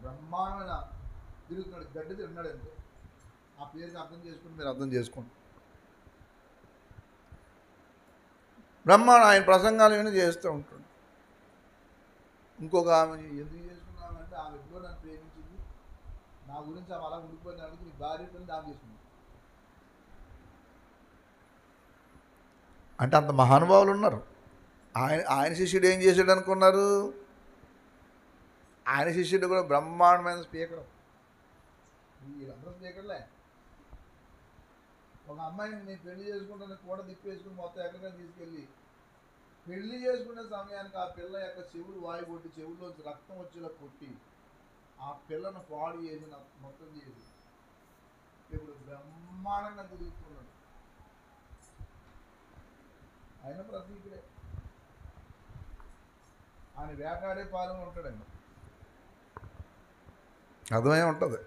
బ్రహ్మాండమైన తిరుగుతున్నాడు, గడ్డి తిన్నాడు. అంతే. ఆ పేరుకి అర్థం చేసుకుని మీరు అర్థం చేసుకోండి. బ్రహ్మాండ ఆయన ప్రసంగాలు ఏమైనా చేస్తూ ఉంటాడు. ఇంకొక ఆమె ఎందుకు చేసుకున్నామంటే, ఆమె ఎప్పుడో నన్ను ప్రేమించింది, నా గురించి ఆమె అలా ఉండిపోయింది, అందుకు నీ భార్య పిల్లలు దాని చేసుకున్నాను అంటే అంత మహానుభావులు ఉన్నారు. ఆయన శిష్యుడు ఏం చేశాడు అనుకున్నారు? ఆయన శిష్యుడు కూడా బ్రహ్మాండమైన స్పీకర్. వీళ్ళందరూ స్పీకర్లే. ఒక అమ్మాయిని నేను పెళ్లి చేసుకుంటాను కూడా తిప్పేసుకుని మొత్తం ఎక్కడికైనా తీసుకెళ్ళి పెళ్లి చేసుకునే సమయానికి ఆ పిల్ల యొక్క చెవులు వాయి కొట్టి, చెవుల్లోంచి రక్తం వచ్చేలా కొట్టి, ఆ పిల్లను పాడు చేసి మొత్తం చేసి ఇప్పుడు బ్రహ్మాండంగా తిరుగుతున్నాడు. ఆయన ప్రతీకుడే, ఆయన వేటాడే పాలన ఉంటాడు. ఆయన అర్థమై ఉంటుంది.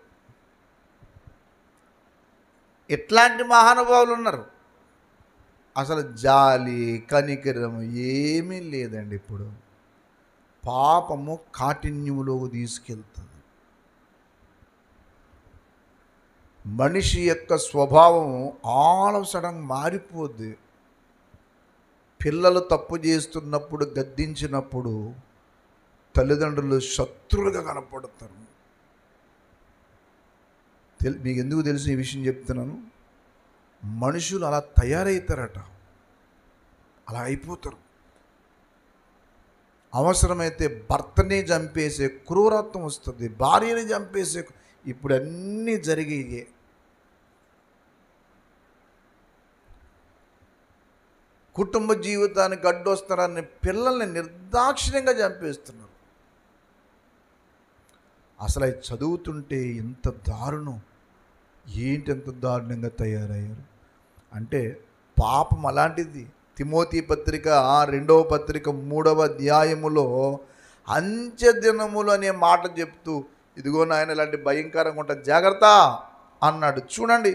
ఇట్లాంటి మహానుభావులు ఉన్నారు. అసలు జాలి, కనికరం ఏమీ లేదండి. ఇప్పుడు పాపము కాఠిన్యములోకి తీసుకెళ్తుంది. మనిషి యొక్క స్వభావం ఆల్ ఆఫ్ సడన్ మారిపోద్ది. పిల్లలు తప్పు చేస్తున్నప్పుడు, గద్దించినప్పుడు తల్లిదండ్రులు శత్రువులుగా కనపడతారు. మీకు ఎందుకు తెలుసు ఈ విషయం చెప్తున్నాను? మనుషులు అలా తయారవుతారట, అలా అయిపోతారు. అవసరమైతే భర్తని చంపేసే క్రూరత్వం వస్తుంది, భార్యని చంపేసే. ఇప్పుడు అన్నీ జరిగాయి. కుటుంబ జీవితానికి అడ్డొస్తారని పిల్లల్ని నిర్దాక్షిణ్యంగా చంపేస్తున్నారు. అసలు అవి చదువుతుంటే ఎంత దారుణం, ఏంటి ఎంత దారుణంగా తయారయ్యారు అంటే పాపం అలాంటిది. తిమోతి పత్రిక 2వ పత్రిక 3వ అధ్యాయములో అంత్య దినములు అనే మాట చెప్తూ, ఇదిగో నాయన ఇలాంటి భయంకరంగా ఉంటుంది, జాగ్రత్త అన్నాడు. చూడండి,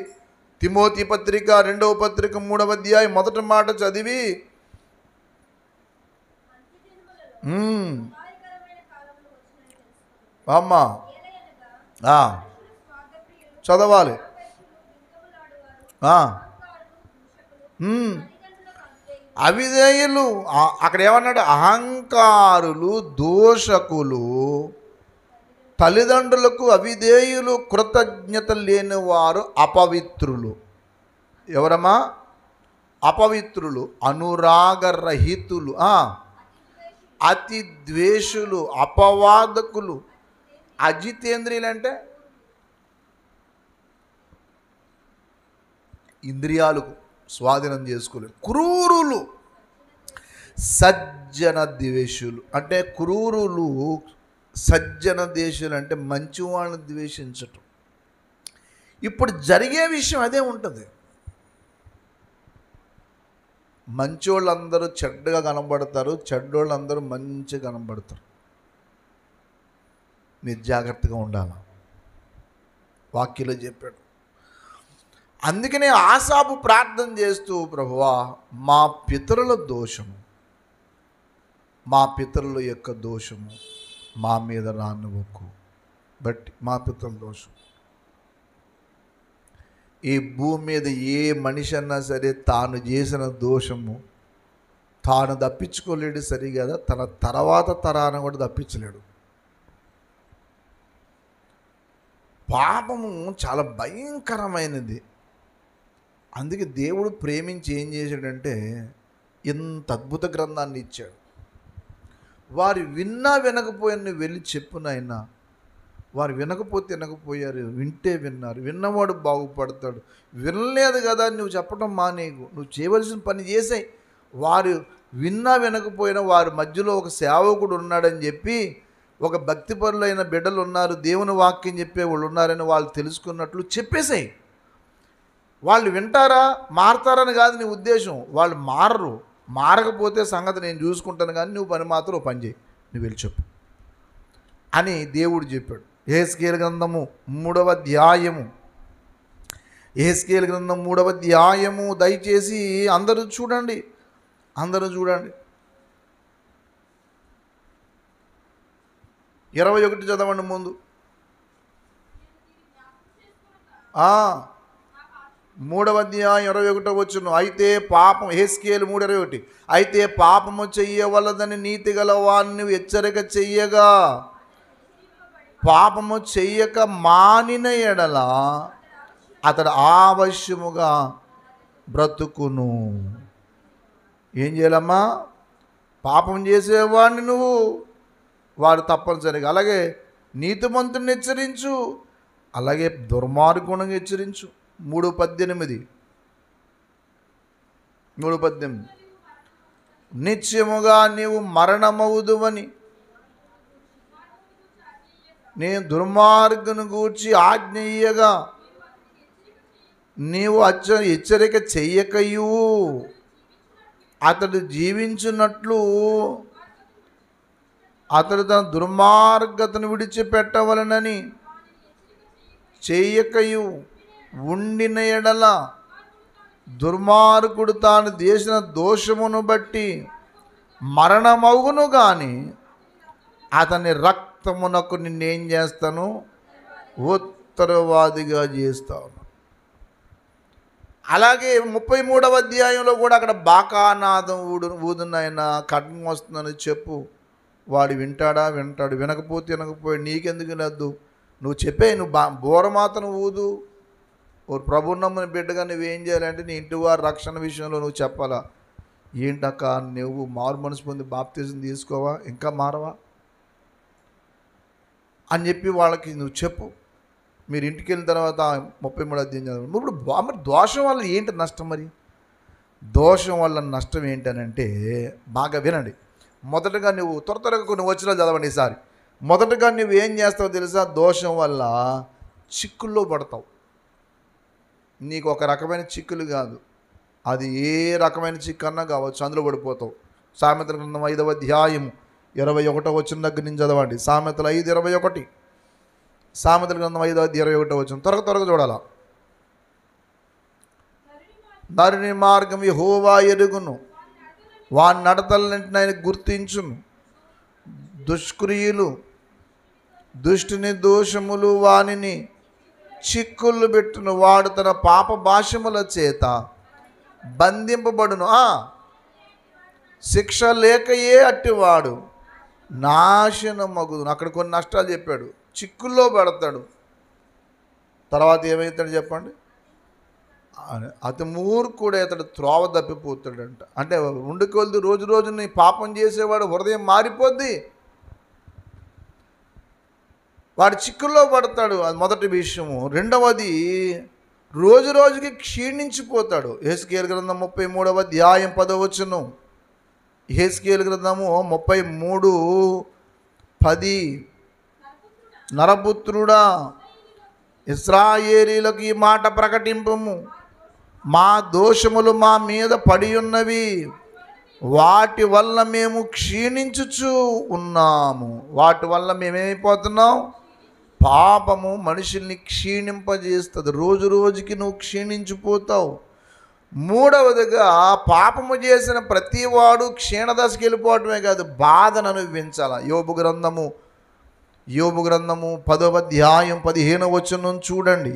తిమోతి పత్రిక 2వ పత్రిక 3వ అధ్యాయం మొదటి మాట చదివి అమ్మా చదవాలి. అవిధేయులు, అక్కడ ఏమన్నాడు? అహంకారులు, దోషకులు, తల్లిదండ్రులకు అవిధేయులు, కృతజ్ఞత లేనివారు, అపవిత్రులు. ఎవరమ్మా? అపవిత్రులు, అనురాగరహితులు, అతి ద్వేషులు, అపవాదకులు, అజితేంద్రియులు అంటే ఇంద్రియాలకు స్వాధీనం చేసుకోలేదు, క్రూరులు, సజ్జన ద్వేషులు. అంటే క్రూరులు, సజ్జన ద్వేషులు అంటే మంచి వాళ్ళని ద్వేషించటం. ఇప్పుడు జరిగే విషయం అదే ఉంటుంది. మంచోళ్ళందరూ చెడ్డగా కనబడతారు, చెడ్డోళ్ళందరూ మంచిగా కనబడతారు. మీరు జాగ్రత్తగా ఉండాలి, వాక్యంలో చెప్పాడు. అందుకనే ఆసాపు ప్రార్థన చేస్తూ, ప్రభువా మా పితరుల దోషము, మా పితరుల యొక్క దోషము మా మీద రానివ్వకు. బట్ మా పితరుల దోషం, ఈ భూమి మీద ఏ మనిషి అన్నా సరే తాను చేసిన దోషము తాను తప్పించుకోలేడు, సరి కదా, తన తర్వాత తరాన్ని కూడా తప్పించలేడు. పాపము చాలా భయంకరమైనది. అందుకే దేవుడు ప్రేమించి ఏం చేశాడంటే ఇంత అద్భుత గ్రంథాన్ని ఇచ్చాడు. వారు విన్నా వినకపోయినా నువ్వు వెళ్ళి చెప్పు నాయనా. వారు వినకపోతే వినకపోయారు, వింటే విన్నారు. విన్నవాడు బాగుపడతాడు. వినలేదు కదా నువ్వు చెప్పడం మానేకు, నువ్వు చేయవలసిన పని చేసాయి. వారు విన్నా వినకపోయినా వారి మధ్యలో ఒక సేవకుడు ఉన్నాడని చెప్పి, ఒక భక్తిపరులైన బిడ్డలు ఉన్నారు, దేవుని వాక్యం చెప్పే వాళ్ళు ఉన్నారని వాళ్ళు తెలుసుకున్నట్లు చెప్పేసాయి. వాళ్ళు వింటారా, మారతారని కాదు నీ ఉద్దేశం. వాళ్ళు మారరు. మారకపోతే సంగతి నేను చూసుకుంటాను, కానీ నువ్వు పని మాత్రం పని చేయి, నువ్వు వెళ్ళి చెప్పు అని దేవుడు చెప్పాడు. యెహెజ్కేలు గ్రంథము 3వ అధ్యాయము, యెహెజ్కేలు గ్రంథం 3వ అధ్యాయము దయచేసి అందరూ చూడండి, అందరూ చూడండి. 21 చదవండి ముందు. 3వ అధ్యాయం 21వ వచనం. అయితే పాపం, యెహెజ్కేలు 3:21, అయితే పాపము చెయ్యవలదని నీతి గలవాన్ని హెచ్చరిక చెయ్యగా పాపము చెయ్యక మానిన ఎడల అతడు ఆవశ్యముగా బ్రతుకును. ఏం చేయాలమ్మా? పాపం చేసేవాడిని నువ్వు, వాడు తప్పనిసరిగా. అలాగే నీతిమంతుని హెచ్చరించు, అలాగే దుర్మార్గుణంగా హెచ్చరించు. 3:18 నిశ్చయముగా నీవు మరణమవుదువని నేను దుర్మార్గుని గూర్చి ఆజ్ఞ ఇయ్యగా నీవు హెచ్చరిక చెయ్యకయు అతడు జీవించున్నట్లు అతడు తన దుర్మార్గతను విడిచిపెట్టవలనని చెయ్యకయు ఉండిన ఎడల దుర్మార్గుడు తాను చేసిన దోషమును బట్టి మరణమవును, కానీ అతని రక్తమునకు నిన్నేం చేస్తాను? ఉత్తరవాదిగా చేస్తాను. అలాగే 33వ అధ్యాయంలో కూడా అక్కడ బాకానాదం ఊదునైనా ఖడ్గం వస్తుందని చెప్పు. వాడు వింటాడా? వింటాడు. వినకపోతే వినకపోయి నీకెందుకు లేదు? నువ్వు చెప్పే, నువ్వు బోర మాత్రం ఊదు. ఓ ప్రభు నమ్మని బిడ్డగా నువ్వేం చేయాలంటే నీ ఇంటి వారి రక్షణ విషయంలో నువ్వు చెప్పాలా. ఏంటక్క నువ్వు మారు మనసు పొంది బాప్తిజం తీసుకోవా, ఇంకా మారవా అని చెప్పి వాళ్ళకి నువ్వు చెప్పు. మీరు ఇంటికి వెళ్ళిన తర్వాత 33వ అధ్యాయం చదవండి. ఇప్పుడు మరి దోషం వల్ల ఏంటి నష్టం? మరి దోషం వల్ల నష్టం ఏంటనంటే బాగా వినండి. మొదటగా నువ్వు త్వరగా కొన్ని వచనాలు చదవండి ఈసారి. మొదటగా నువ్వు ఏం చేస్తావో తెలుసా? దోషం వల్ల చిక్కుల్లో పడతావు. నీకు ఒక రకమైన చిక్కులు కాదు, అది ఏ రకమైన చిక్కు అన్నా కావచ్చు, అందులో పడిపోతావు. సామెతల గ్రంథం 5వ అధ్యాయం 21వ వచనం దగ్గర నుంచి చదవండి. సామెతలు 5:21. సామెతల గ్రంథం 5వ అధ్యాయం 21వ వచనం. త్వరగా చూడాలా. నరుని మార్గం యెహోవా ఎరుగును, వాని నడతలన్నింటిని ఆయన గుర్తించును. దుష్క్రియలు, దుష్టుని దోషములు వానిని చిక్కుళ్ళు పెట్టును. వాడు తన పాప భాషముల చేత బంధింపబడును. శిక్ష లేకయే అట్టివాడు నాశనమగును. అక్కడ కొన్ని నష్టాలు చెప్పాడు, చిక్కుల్లో పెడతాడు. తర్వాత ఏమవుతాడు చెప్పండి? అతి మూర్ఖుడే అతడు త్రోవ తప్పిపోతాడంట. అంటే ఉండుకొలది రోజు రోజుని పాపం చేసేవాడు హృదయం మారిపోద్ది, వాడు చిక్కుల్లో పడతాడు. అది మొదటి విషయము. రెండవది, రోజు రోజుకి క్షీణించిపోతాడు. యెహెజ్కేలు గ్రంథం 33వ అధ్యాయం 10వ వచనం. యెహెజ్కేలు గ్రంథము 33:10. నరపుత్రుడా, ఇశ్రాయేలీలకు ఈ మాట ప్రకటింపము, మా దోషములు మా మీద పడి ఉన్నవి, వాటి వల్ల మేము క్షీణించుచు ఉన్నాము. వాటి వల్ల మేమేమైపోతున్నాం? పాపము మనుషుల్ని క్షీణింపజేస్తుంది. రోజు రోజుకి నువ్వు క్షీణించిపోతావు. మూడవదిగా, పాపము చేసిన ప్రతివాడు క్షీణదశకి వెళ్ళిపోవటమే కాదు, బాధను అనుభవించాల. యోబు గ్రంథము 10వ అధ్యాయం 15వ వచనం చూడండి.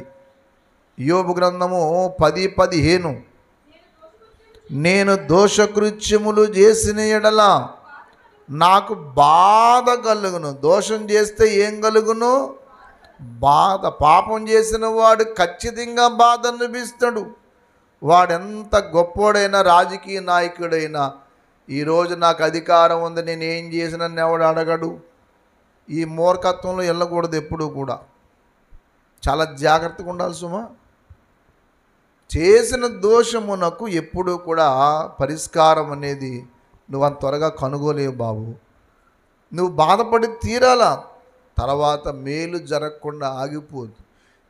యోబు గ్రంథము 10:15. నేను దోషకృత్యములు చేసిన ఎడల నాకు బాధ కలుగును. దోషం చేస్తే ఏం కలుగును? బాధ. పాపం చేసిన వాడు ఖచ్చితంగా బాధ అనిపిస్తాడు. వాడెంత గొప్పోడైనా, రాజకీయ నాయకుడైనా, ఈరోజు నాకు అధికారం ఉంది, నేను ఏం చేసినా ఎవడు అడగడు. ఈ మూర్ఖత్వంలో వెళ్ళకూడదు. ఎప్పుడూ కూడా చాలా జాగ్రత్తగా ఉండాలి సుమా. చేసిన దోషమునకు ఎప్పుడూ కూడా పరిష్కారం అనేది నువ్వు అంత త్వరగా కనుగోలేవు బాబు. నువ్వు బాధపడి తీరాలా. తర్వాత మేలు జరగకుండా ఆగిపోదు.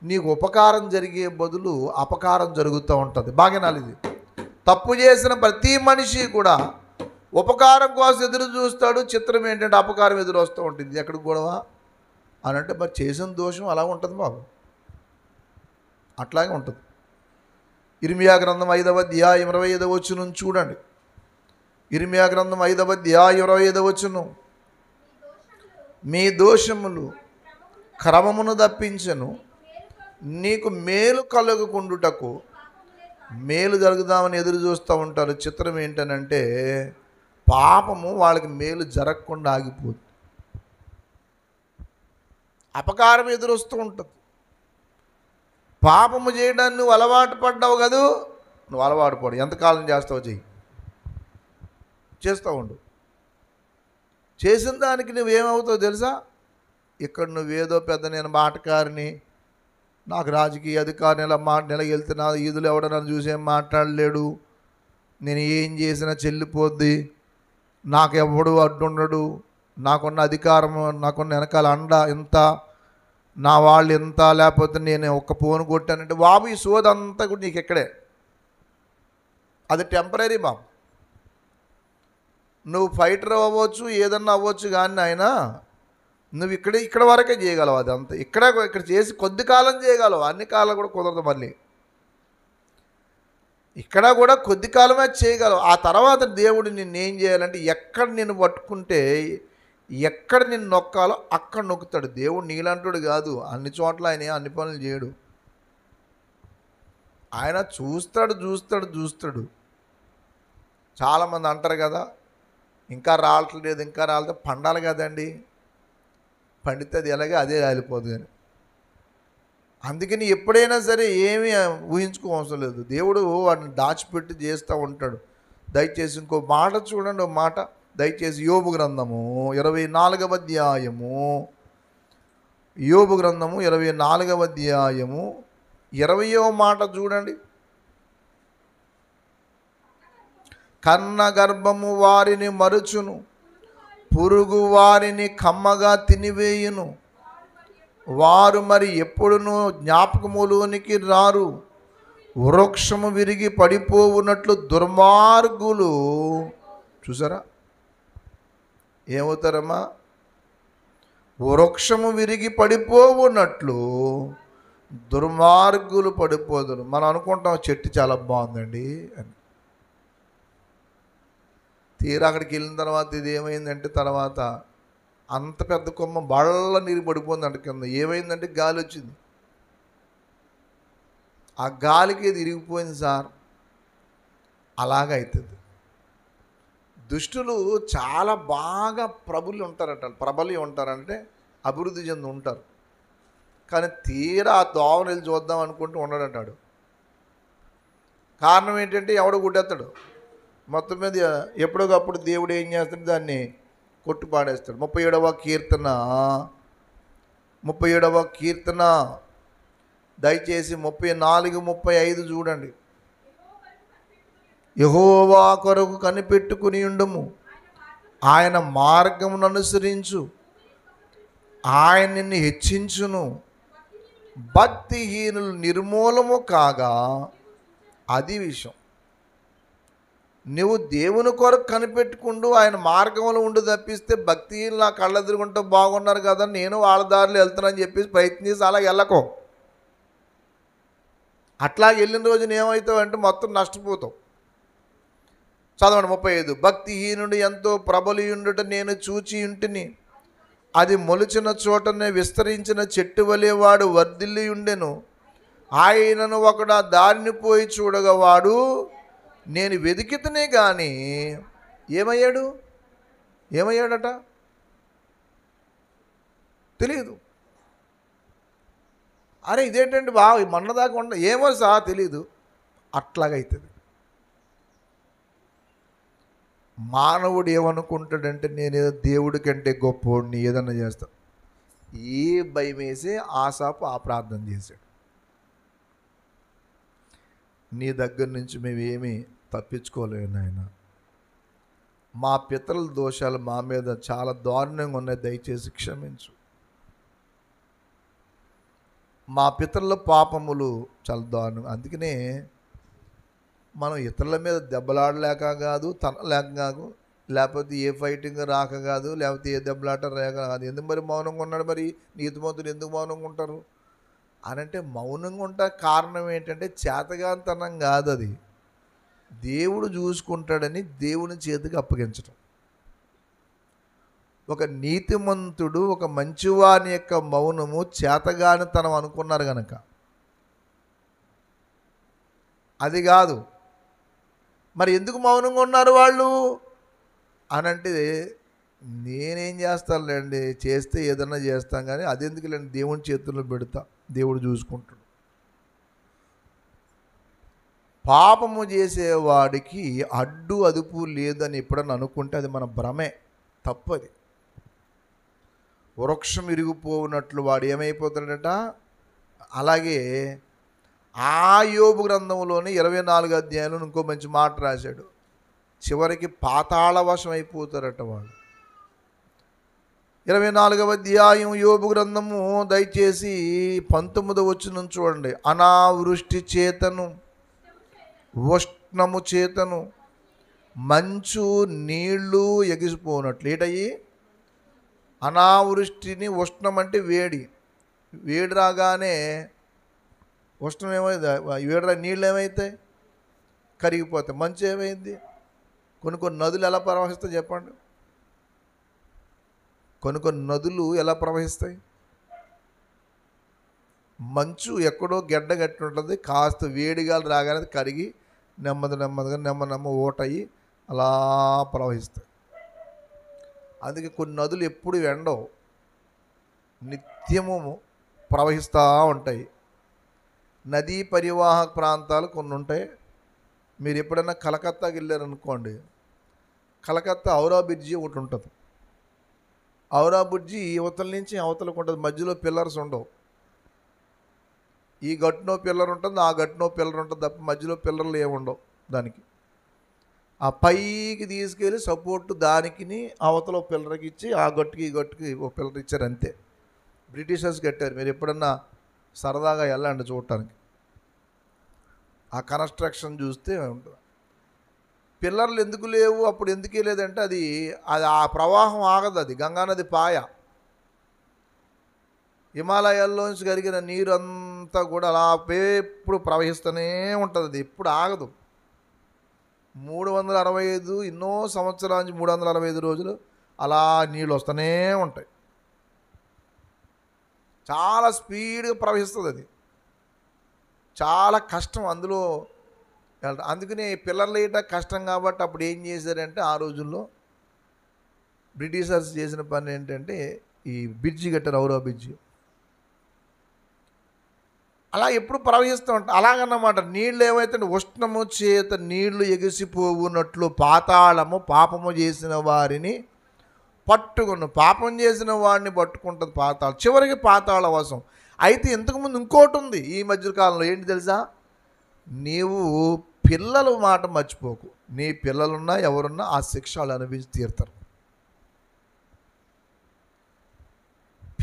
నీకు ఉపకారం జరిగే బదులు అపకారం జరుగుతూ ఉంటుంది. బాగా ఇది. తప్పు చేసిన ప్రతి మనిషి కూడా ఉపకారం కోసం ఎదురు చూస్తాడు. చిత్రం ఏంటంటే అపకారం ఎదురు వస్తూ ఉంటుంది. ఎక్కడికి గొడవ అని అంటే మరి చేసిన దోషం అలా ఉంటుంది బాబు, అట్లాగే ఉంటుంది. ఇర్మియా గ్రంథం 5వ అధ్యాయం 25వ వచనం చూడండి. ఇర్మియా గ్రంథం 5వ అధ్యాయం 25వ వచనం. మీ దోషములు క్రమమును తప్పించెను, నీకు మేలు కలుగకుండుటకు. మేలు జరుగుదామని ఎదురు చూస్తూ ఉంటారు. చిత్రం ఏంటనంటే పాపము వాళ్ళకి మేలు జరగకుండా ఆగిపోతుంది. అపకారం ఎదురొస్తూ ఉంటుంది. పాపము చేయడానికి నువ్వు అలవాటు పడ్డావు కదూ, నువ్వు అలవాటు పడు. ఎంతకాలం చేస్తావు చెయ్యి, చేస్తూ ఉండు. చేసిన దానికి నువ్వేమవుతావు తెలుసా? ఇక్కడ నువ్వేదో పెద్ద నేను మాటకారిని, నాకు రాజకీయ అధికారిని ఇలా నెలగెళ్తే నా ఈదులు ఎవడో నన్ను చూసేం మాట్లాడలేడు, నేను ఏం చేసినా చెల్లిపోద్ది, నాకు ఎవడు అడ్డుండడు, నాకున్న అధికారం, నాకున్న వెనకాల అండ ఎంత, నా వాళ్ళు ఎంత, లేకపోతే నేను ఒక్క ఫోన్ కొట్టానంటే బాబు ఈ సోదంతా కూడా నీకు ఎక్కడే. అది టెంపరీ బాబు. నువ్వు ఫైటర్ అవ్వచ్చు, ఏదన్నా అవ్వచ్చు, కానీ ఆయన నువ్వు ఇక్కడ వరకే చేయగలవు. అదంతా ఇక్కడ చేసి కొద్ది కాలం చేయగలవు, అన్ని కాలం కూడా కుదరదు. మళ్ళీ ఇక్కడ కూడా కొద్ది కాలమే చేయగలవు. ఆ తర్వాత దేవుడు నిన్నేం చేయాలంటే ఎక్కడ నిన్ను పట్టుకుంటే, ఎక్కడ నిన్ను నొక్కాలో అక్కడ నొక్కుతాడు. దేవుడు నీలాంటుడు కాదు, అన్ని చోట్ల ఆయన అన్ని పనులు చేయడు. ఆయన చూస్తాడు. చాలామంది అంటారు కదా, ఇంకా రావట్లేదు, ఇంకా రాలేదు. పండాలి కదండి, పండితే అది ఎలాగే అదే రాలిపోదు అని. అందుకని ఎప్పుడైనా సరే ఏమీ ఊహించుకోవసరం లేదు. దేవుడు వాడిని దాచిపెట్టి చేస్తూ ఉంటాడు. దయచేసి ఇంకో మాట చూడండి, ఒక మాట దయచేసి. యోబు గ్రంథము 24వ అధ్యాయము, యోబు గ్రంథము 24వ అధ్యాయము 20వ మాట చూడండి. కన్న గర్భము వారిని మరుచును, పురుగు వారిని కమ్మగా తినివేయును, వారు మరి ఎప్పుడునూ జ్ఞాపకములోనికి రారు. వృక్షము విరిగి పడిపోవునట్లు దుర్మార్గులు, చూసారా ఏమవుతారమ్మా? వృక్షము విరిగి పడిపోవునట్లు దుర్మార్గులు పడిపోదురు. మనం అనుకుంటాం చెట్టు చాలా బాగుందండి అని. తీరా అక్కడికి వెళ్ళిన తర్వాత ఇది ఏమైందంటే, తర్వాత అంత పెద్ద కొమ్మ బళ్ళ నీరు పడిపోయిందంట కింద. ఏమైందంటే గాలి వచ్చింది, ఆ గాలికి ఇది ఇరిగిపోయింది సార్. అలాగవుతుంది. దుష్టులు చాలా బాగా ప్రబలి ఉంటారంటే అభివృద్ధి చెంది ఉంటారు. కానీ తీరా ఆ దోవను వెళ్ళి చూద్దాం అనుకుంటూ ఉండడంటాడు. కారణం ఏంటంటే ఎవడో గుడ్డెత్తాడు. మొత్తం మీద ఎప్పటికప్పుడు దేవుడు ఏం చేస్తాడు, దాన్ని కొట్టు పాడేస్తాడు. 37వ కీర్తన దయచేసి 34, 35 చూడండి. యెహోవా కొరకు కనిపెట్టుకుని ఉండుము, ఆయన మార్గమును అనుసరించు, ఆయన నిన్ను హెచ్చించును. భక్తిహీనులు నిర్మూలము కాగా, అది విషయం. నువ్వు దేవుని కొరకు కనిపెట్టుకుంటూ ఆయన మార్గంలో ఉండి తప్పిస్తే భక్తిహీనులు నా కళ్ళ ఎదురుగుంటూ బాగున్నారు కదా, నేను వాళ్ళ దారిలో వెళ్తానని చెప్పేసి ప్రయత్నించి అలా వెళ్ళకో. అట్లా వెళ్ళిన రోజున ఏమవుతావు అంటే మొత్తం నష్టపోతావు. చదవండి 35. భక్తిహీనుడు ఎంతో ప్రబలియుండుట నేను చూచి ఇంటిని, అది మొలిచిన చోటనే విస్తరించిన చెట్టు వలె వాడు వర్ధిల్లి ఉండెను. ఆయనను ఒకడు ఆ దారిని పోయి చూడగా వాడు నేను వెతికితేనే కానీ ఏమయ్యాడట తెలియదు. అరే ఇదేంటంటే బాగా మొన్నదాకా ఏమో తెలియదు. అట్లాగైతుంది. మానవుడు ఏమనుకుంటాడంటే నేనేదో దేవుడి కంటే గొప్పవాడిని, ఏదన్నా చేస్తా. ఏ భయం వేసి ఆసాపు ఆ ప్రార్థన చేశాడు. నీ దగ్గర నుంచి మేమేమీ తప్పించుకోలేము నాయన. మా పితరుల దోషాలు మా మీద చాలా దారుణంగా ఉన్నాయి, దయచేసి క్షమించు. మా పితరుల పాపములు చాలా దారుణం. అందుకనే మనం ఇతరుల మీద దెబ్బలాడలేక కాదు, తనలేక కాదు, లేకపోతే ఏ ఫైటింగ్ రాక కాదు, లేకపోతే ఏ దెబ్బలాట రాక కాదు. ఎందుకు మరి మౌనంగా ఉన్నాడు? మరి నీతిమంతులు ఎందుకు మౌనంగా ఉంటారు అనంటే, మౌనంగా ఉంటా కారణం ఏంటంటే చేతగాంతనం కాదు, అది దేవుడు చూసుకుంటాడని దేవుని చేతికి అప్పగించడం. ఒక నీతిమంతుడు, ఒక మంచివాని యొక్క మౌనము చేతగానితనం అనుకున్నారు గనక అది కాదు. మరి ఎందుకు మౌనంగా ఉన్నారు వాళ్ళు అనంటే, నేనేం చేస్తానులేండి, చేస్తే ఏదన్నా చేస్తాం, కానీ అదెందుకు లేండి, దేవుని చేతుల్లో పెడతా, దేవుడు చూసుకుంటాడు. పాపము చేసేవాడికి అడ్డు అదుపు లేదని ఎప్పుడన్నా అనుకుంటే అది మన భ్రమే, తప్పది. వృక్షం ఇరిగిపోనట్లు వాడు ఏమైపోతాడట. అలాగే ఆ యోబు గ్రంథంలోని 24వ అధ్యాయంలో ఇంకో మంచి మాట రాశాడు. చివరికి పాతాళ వశం అయిపోతారట వాడు. 24వ అధ్యాయం యోబు గ్రంథము దయచేసి 19వ వచనం చూడండి. అనావృష్టి చేతను ఉష్ణము చేతను మంచు నీళ్లు ఎగిసిపోనట్లు. ఏటయ్యి అనావృష్టిని, ఉష్ణం అంటే వేడి రాగానే ఉష్ణం ఏమైంది, నీళ్ళు ఏమవుతాయి, కరిగిపోతాయి. మంచు ఏమైంది, కొన్ని నదులు ఎలా ప్రవహిస్తాయి చెప్పండి. కొన్ని నదులు ఎలా ప్రవహిస్తాయి? మంచు ఎక్కడో గడ్డ గట్టి ఉంటుంది, కాస్త వేడిగాలు రాగానే కరిగి నెమ్మదిగా ఓటయి అలా ప్రవహిస్తాయి. అందుకే కొన్ని నదులు ఎప్పుడు ఎండవు, నిత్యము ప్రవహిస్తూ ఉంటాయి. నదీ పరివాహక ప్రాంతాలు కొన్ని ఉంటాయి. మీరు ఎప్పుడైనా కలకత్తాకి వెళ్ళారనుకోండి, కలకత్తా ఔరా బ్రిడ్జి ఒకటి ఉంటుంది. ఔరా బ్రిడ్జి యువతల నుంచి అవతలకు ఉంటుంది, మధ్యలో పిల్లర్స్ ఉండవు. ఈ గట్టునో పిల్లర్ ఉంటుంది, ఆ గట్టునో పిల్లర్ ఉంటుంది తప్ప మధ్యలో పిల్లర్లు ఏమి ఉండవు. దానికి ఆ పైకి తీసుకెళ్ళి సపోర్టు దానికి అవతల పిల్లర్కి ఇచ్చి ఆ గట్టుకి ఈ గట్టుకి ఒక పిల్లర్ ఇచ్చారు, అంతే. బ్రిటిషర్స్ కట్టారు. మీరు ఎప్పుడన్నా సరదాగా వెళ్ళండి చూడటానికి, ఆ కన్స్ట్రక్షన్ చూస్తే ఉంటుంది. పిల్లర్లు ఎందుకు లేవు అప్పుడు, ఎందుకే లేదంటే అది ఆ ప్రవాహం ఆగదు. అది గంగానది పాయ. హిమాలయాల్లోంచి కలిగిన నీరు అంతా కూడా అలా ఎప్పుడు ప్రవహిస్తూనే ఉంటుంది, అది ఎప్పుడు ఆగదు. 365 ఎన్నో సంవత్సరాల నుంచి 365 రోజులు అలా నీళ్ళు వస్తూనే ఉంటాయి. చాలా స్పీడ్గా ప్రవహిస్తుంది. అది చాలా కష్టం. అందులో అందుకని పిల్లర్లు వేయటం కష్టం కాబట్టి అప్పుడు ఏం చేశారంటే ఆ రోజుల్లో బ్రిటిషర్స్ చేసిన పని ఏంటంటే ఈ బ్రిడ్జి కట్టారు, ఔరా బ్రిడ్జి. అలా ఎప్పుడు ప్రవహిస్తూ ఉంటాయి. అలాగన్నమాట. నీళ్ళు ఏమైతే ఉష్ణము చేత నీళ్లు ఎగిసిపోవునట్లు పాతాళము పాపము చేసిన వారిని పట్టుకును. పాపం చేసిన వాడిని పట్టుకుంటుంది పాతాళం, చివరికి పాతాళ వశం. అయితే ఇంతకుముందు ఇంకోటి ఉంది ఈ మధ్యకాలంలో. ఏంటి తెలుసా? నీవు పిల్లల మాట మర్చిపోకు. నీ పిల్లలున్నా ఎవరున్నా ఆ శిక్షలు అనుభవించి తీరుతారు.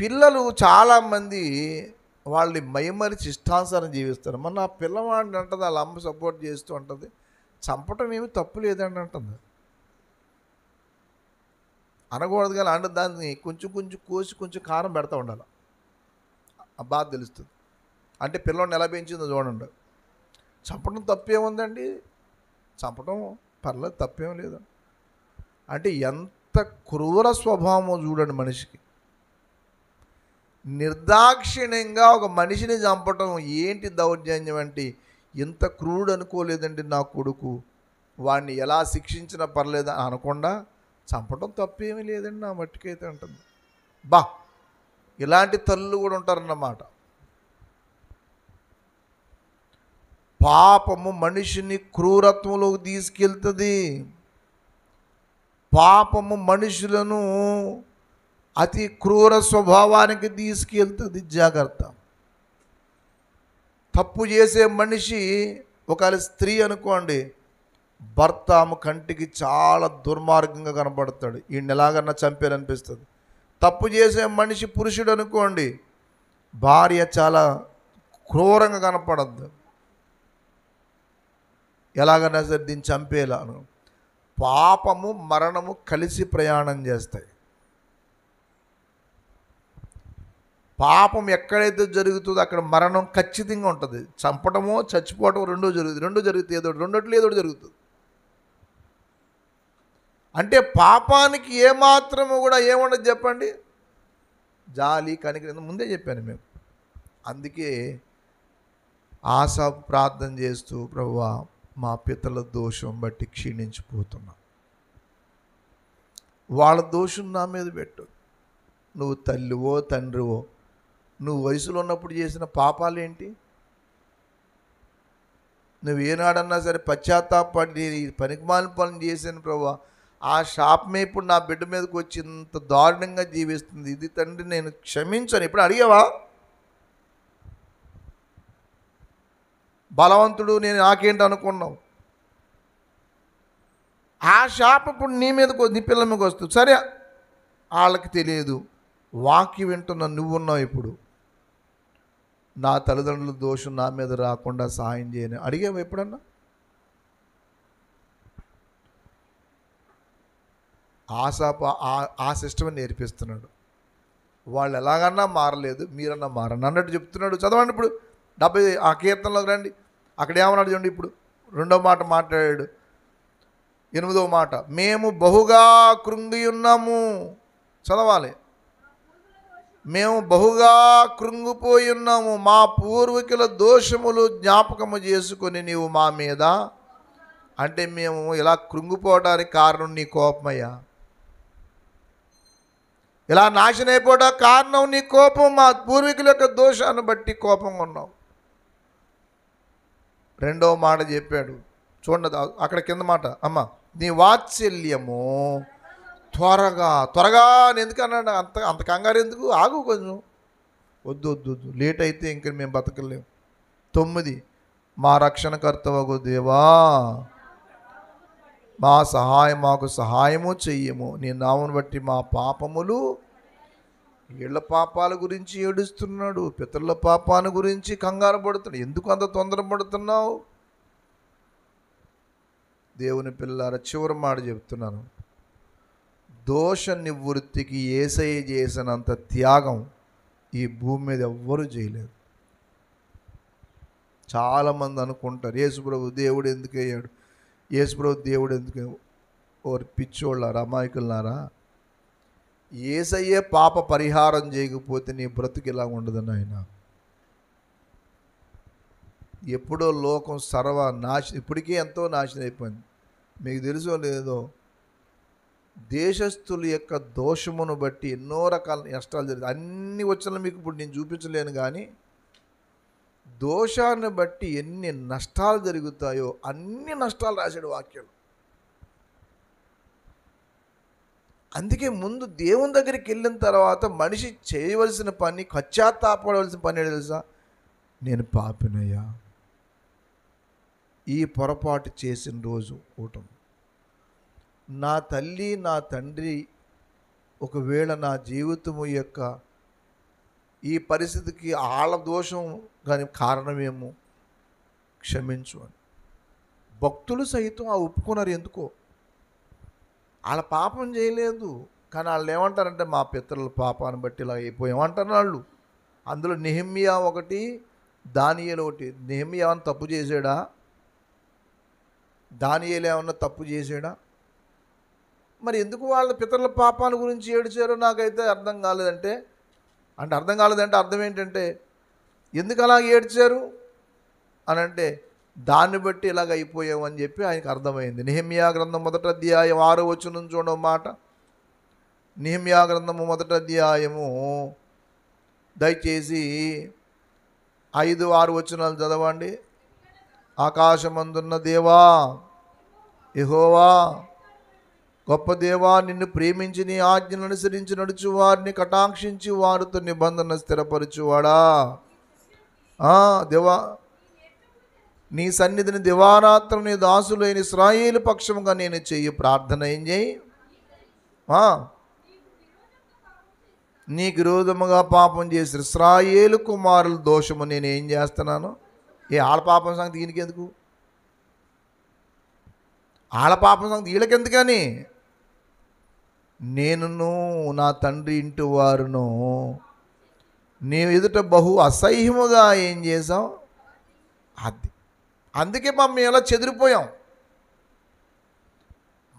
పిల్లలు చాలామంది వాళ్ళని మైమరిచి ఇష్టానుసారం జీవిస్తారు. మన ఆ పిల్లవాడిని అంటుంది, వాళ్ళ అమ్మ సపోర్ట్ చేస్తూ ఉంటుంది, చంపటం ఏమి తప్పు లేదండి అంటుంది. అనకూడదు కానీ అంటే దాన్ని కొంచెం కొంచెం కోసి కొంచెం కారం పెడతా ఉండాలి, ఆ బాధ తెలుస్తుంది. అంటే పిల్లవాడిని ఎలా పెంచిందో చూడండి. చంపడం తప్పేముందండి? చంపడం పర్లేదు, తప్పేం లేదు. అంటే ఎంత క్రూర స్వభావమో చూడండి మనిషికి. నిర్దాక్షిణ్యంగా ఒక మనిషిని చంపటం ఏంటి దౌర్జన్యం అంటే, ఇంత క్రూరుడు అనుకోలేదండి నా కొడుకు, వాడిని ఎలా శిక్షించినా పర్లేదు అనకుండా చంపటం తప్పేమీ లేదండి నా మట్టుకైతే అంటుంది. బా, ఇలాంటి తల్లులు కూడా ఉంటారన్నమాట. పాపము మనిషిని క్రూరత్వంలోకి తీసుకెళ్తుంది. పాపము మనుషులను అతి క్రూర స్వభావానికి తీసుకెళ్తుంది. జాగ్రత్త. తప్పు చేసే మనిషి, ఒకవేళ స్త్రీ అనుకోండి, భర్త ఆమె కంటికి చాలా దుర్మార్గంగా కనబడతాడు, ఈయన ఎలాగన్నా చంపేయాలనిపిస్తుంది. తప్పు చేసే మనిషి పురుషుడు అనుకోండి, భార్య చాలా క్రూరంగా కనపడద్దు, ఎలాగన్నా సరే దీన్ని చంపేలాను. పాపము మరణము కలిసి ప్రయాణం చేస్తాయి. పాపం ఎక్కడైతే జరుగుతుందో అక్కడ మరణం ఖచ్చితంగా ఉంటుంది. చంపడమో చచ్చిపోవటం రెండో జరుగుతుంది, రెండోట్లు ఏదో జరుగుతుంది. అంటే పాపానికి ఏమాత్రము కూడా ఏముండదు చెప్పండి, జాలి కనికరం. ముందే చెప్పాను మేము. అందుకే ఆసాపు ప్రార్థన చేస్తూ, ప్రభువా మా పితల దోషం బట్టి క్షీణించిపోతున్నా, వాళ్ళ దోషం నా మీద పెట్టు. నువ్వు తల్లివో తండ్రివో, నువ్వు వయసులో ఉన్నప్పుడు చేసిన పాపాలేంటి? నువ్వు ఏనాడన్నా సరే పశ్చాత్తాపడి పనికిమాలిన పనులు చేశాను ప్రభువా, ఆ శాపమే ఇప్పుడు నా బిడ్డ మీదకి వచ్చి ఇంత దారుణంగా జీవిస్తుంది, ఇది తండ్రి నేను క్షమించను. ఇప్పుడు అడిగావా? బలవంతుడు నేను నాకేంటి అనుకున్నావు? ఆ శాపం ఇప్పుడు నీ మీదకి, నీ పిల్లల మీదకి వస్తుంది. సరే, వాళ్ళకి తెలియదు, వాక్యం వింటున్న నువ్వున్నావు. ఇప్పుడు నా తల్లిదండ్రుల దోషం నా మీద రాకుండా సహాయం చేయని అడిగావు ఎప్పుడన్నా? ఆ సిస్టమ్ నేర్పిస్తున్నాడు. వాళ్ళు ఎలాగన్నా మారలేదు, మీరన్నా మారండి అన్నట్టు చెప్తున్నాడు. చదవండి ఇప్పుడు 70 ఆ కీర్తనలోకి రండి. అక్కడ ఏమన్నాడు చూడండి. ఇప్పుడు రెండో మాట మాట్లాడాడు, 8వ మాట, మేము బహుగా కృంగి ఉన్నాము. చదవాలి. మేము బహుగా కృంగిపోయి ఉన్నాము, మా పూర్వీకుల దోషములు జ్ఞాపకము చేసుకొని నీవు మా మీద, అంటే మేము ఇలా కృంగిపోవడానికి కారణం నీ కోపమయ్యా, ఇలా నాశనం అయిపోవడానికి కారణం నీ కోపం, మా పూర్వీకుల యొక్క దోషాన్ని బట్టి కోపంగా ఉన్నావు. రెండవ మాట చెప్పాడు చూడండి, అక్కడ కింద మాట, అమ్మ నీ వాత్సల్యము త్వరగా ఎందుకన్నాడు? అంత కంగారు ఎందుకు? ఆగు కొంచెం, వద్దు లేట్ అయితే ఇంక మేము బతకలేము. 9, మా రక్షణకర్తవగు దేవా, మాకు సహాయము చెయ్యము, నీ నామమును బట్టి మా పాపములు. వీళ్ళ పాపాల గురించి ఏడుస్తున్నాడు, పితరుల పాపాల గురించి కంగారు పడుతున్నాడు. ఎందుకు అంత తొందరపడుతున్నావు? దేవుని పిల్లారా, చివరి మాట చెప్తున్నాను, దోష నివృత్తికి యేసయ్య చేసినంత త్యాగం ఈ భూమి మీద ఎవ్వరూ చేయలేదు. చాలామంది అనుకుంటారు, యేసుప్రభు దేవుడు ఎందుకు అయ్యాడు, యేసుప్రభు దేవుడు ఎందుకు? ఓరి పిచ్చోళ్ళారా, అమాయకులారా, యేసయ్యే పాప పరిహారం చేయకపోతే నీ బ్రతుకు ఇలా ఉండదు నాయన. ఎప్పుడో లోకం ఇప్పటికే ఎంతో నాశనం అయిపోయింది. మీకు తెలుసో లేదో, దేశస్థుల యొక్క దోషమును బట్టి ఎన్నో రకాల నష్టాలు జరుగుతాయి. అన్ని వచ్చిన మీకు ఇప్పుడు నేను చూపించలేను, కానీ దోషాన్ని బట్టి ఎన్ని నష్టాలు జరుగుతాయో అన్ని నష్టాలు రాశాడు వాక్యం. అందుకే ముందు దేవుని దగ్గరికి వెళ్ళిన తర్వాత మనిషి చేయవలసిన పని, పశ్చాత్తాపడవలసిన పని ఏంటో తెలుసా? నేను పాపినయ్యా, ఈ పొరపాటు చేసిన రోజు ఊటం, నా తల్లి నా తండ్రి ఒకవేళ నా జీవితము యొక్క ఈ పరిస్థితికి ఆళ్ళ దోషం కానీ కారణమేమో క్షమించు అని భక్తులు సైతం ఆ ఒప్పుకున్నారు. ఎందుకో వాళ్ళ పాపం చేయలేదు, కానీ వాళ్ళు ఏమంటారంటే మా పితరుల పాపాన్ని బట్టి ఇలా అయిపోయామంటారు వాళ్ళు. అందులో నెహెమ్యా ఒకటి, దానియేలు ఒకటి. నెహెమ్యా ఏమన్నా తప్పు చేశాడా? దానియేలు ఏమన్నా తప్పు చేశాడా? మరి ఎందుకు వాళ్ళ పితరుల పాపాల గురించి ఏడ్చారో నాకైతే అర్థం కాలేదంటే అర్థం ఏంటంటే, ఎందుకు అలా ఏడ్చారు అని అంటే దాన్ని బట్టి ఇలాగ అయిపోయామని చెప్పి ఆయనకు అర్థమైంది. నెహెమ్యా గ్రంథం 1వ అధ్యాయం 6వ వచనం చూడడం మాట. నెహెమ్యా గ్రంథము 1వ అధ్యాయము దయచేసి 5, 6 వచనాలు చదవండి. ఆకాశమందున్న దేవా యెహోవా, గొప్ప దేవా, నిన్ను ప్రేమించి నీ ఆజ్ఞలను అనుసరించి నడుచు వారిని కటాక్షించి వారితో నిబంధన స్థిరపరచువాడా. దేవా, నీ సన్నిధిని దివారాత్రం నీ దాసులైన ఇశ్రాయేలు పక్షముగా నేను చెయ్యి ప్రార్థన ఏం చేయి. నీకు విరోధముగా పాపం చేసి ఇశ్రాయేలు కుమారుల దోషము నేను ఏం చేస్తున్నాను? ఆళ్ళ పాపం సంగతి ఈయనకి ఎందుకు? ఆళ్ళ పాపం సంగతి వీళ్ళకెందుకని? నేనును నా తండ్రి ఇంటి వారును నీ ఎదుట బహు అసహ్యముగా ఏం చేసాం? అందుకే మేము ఎలా చెదిరిపోయాం.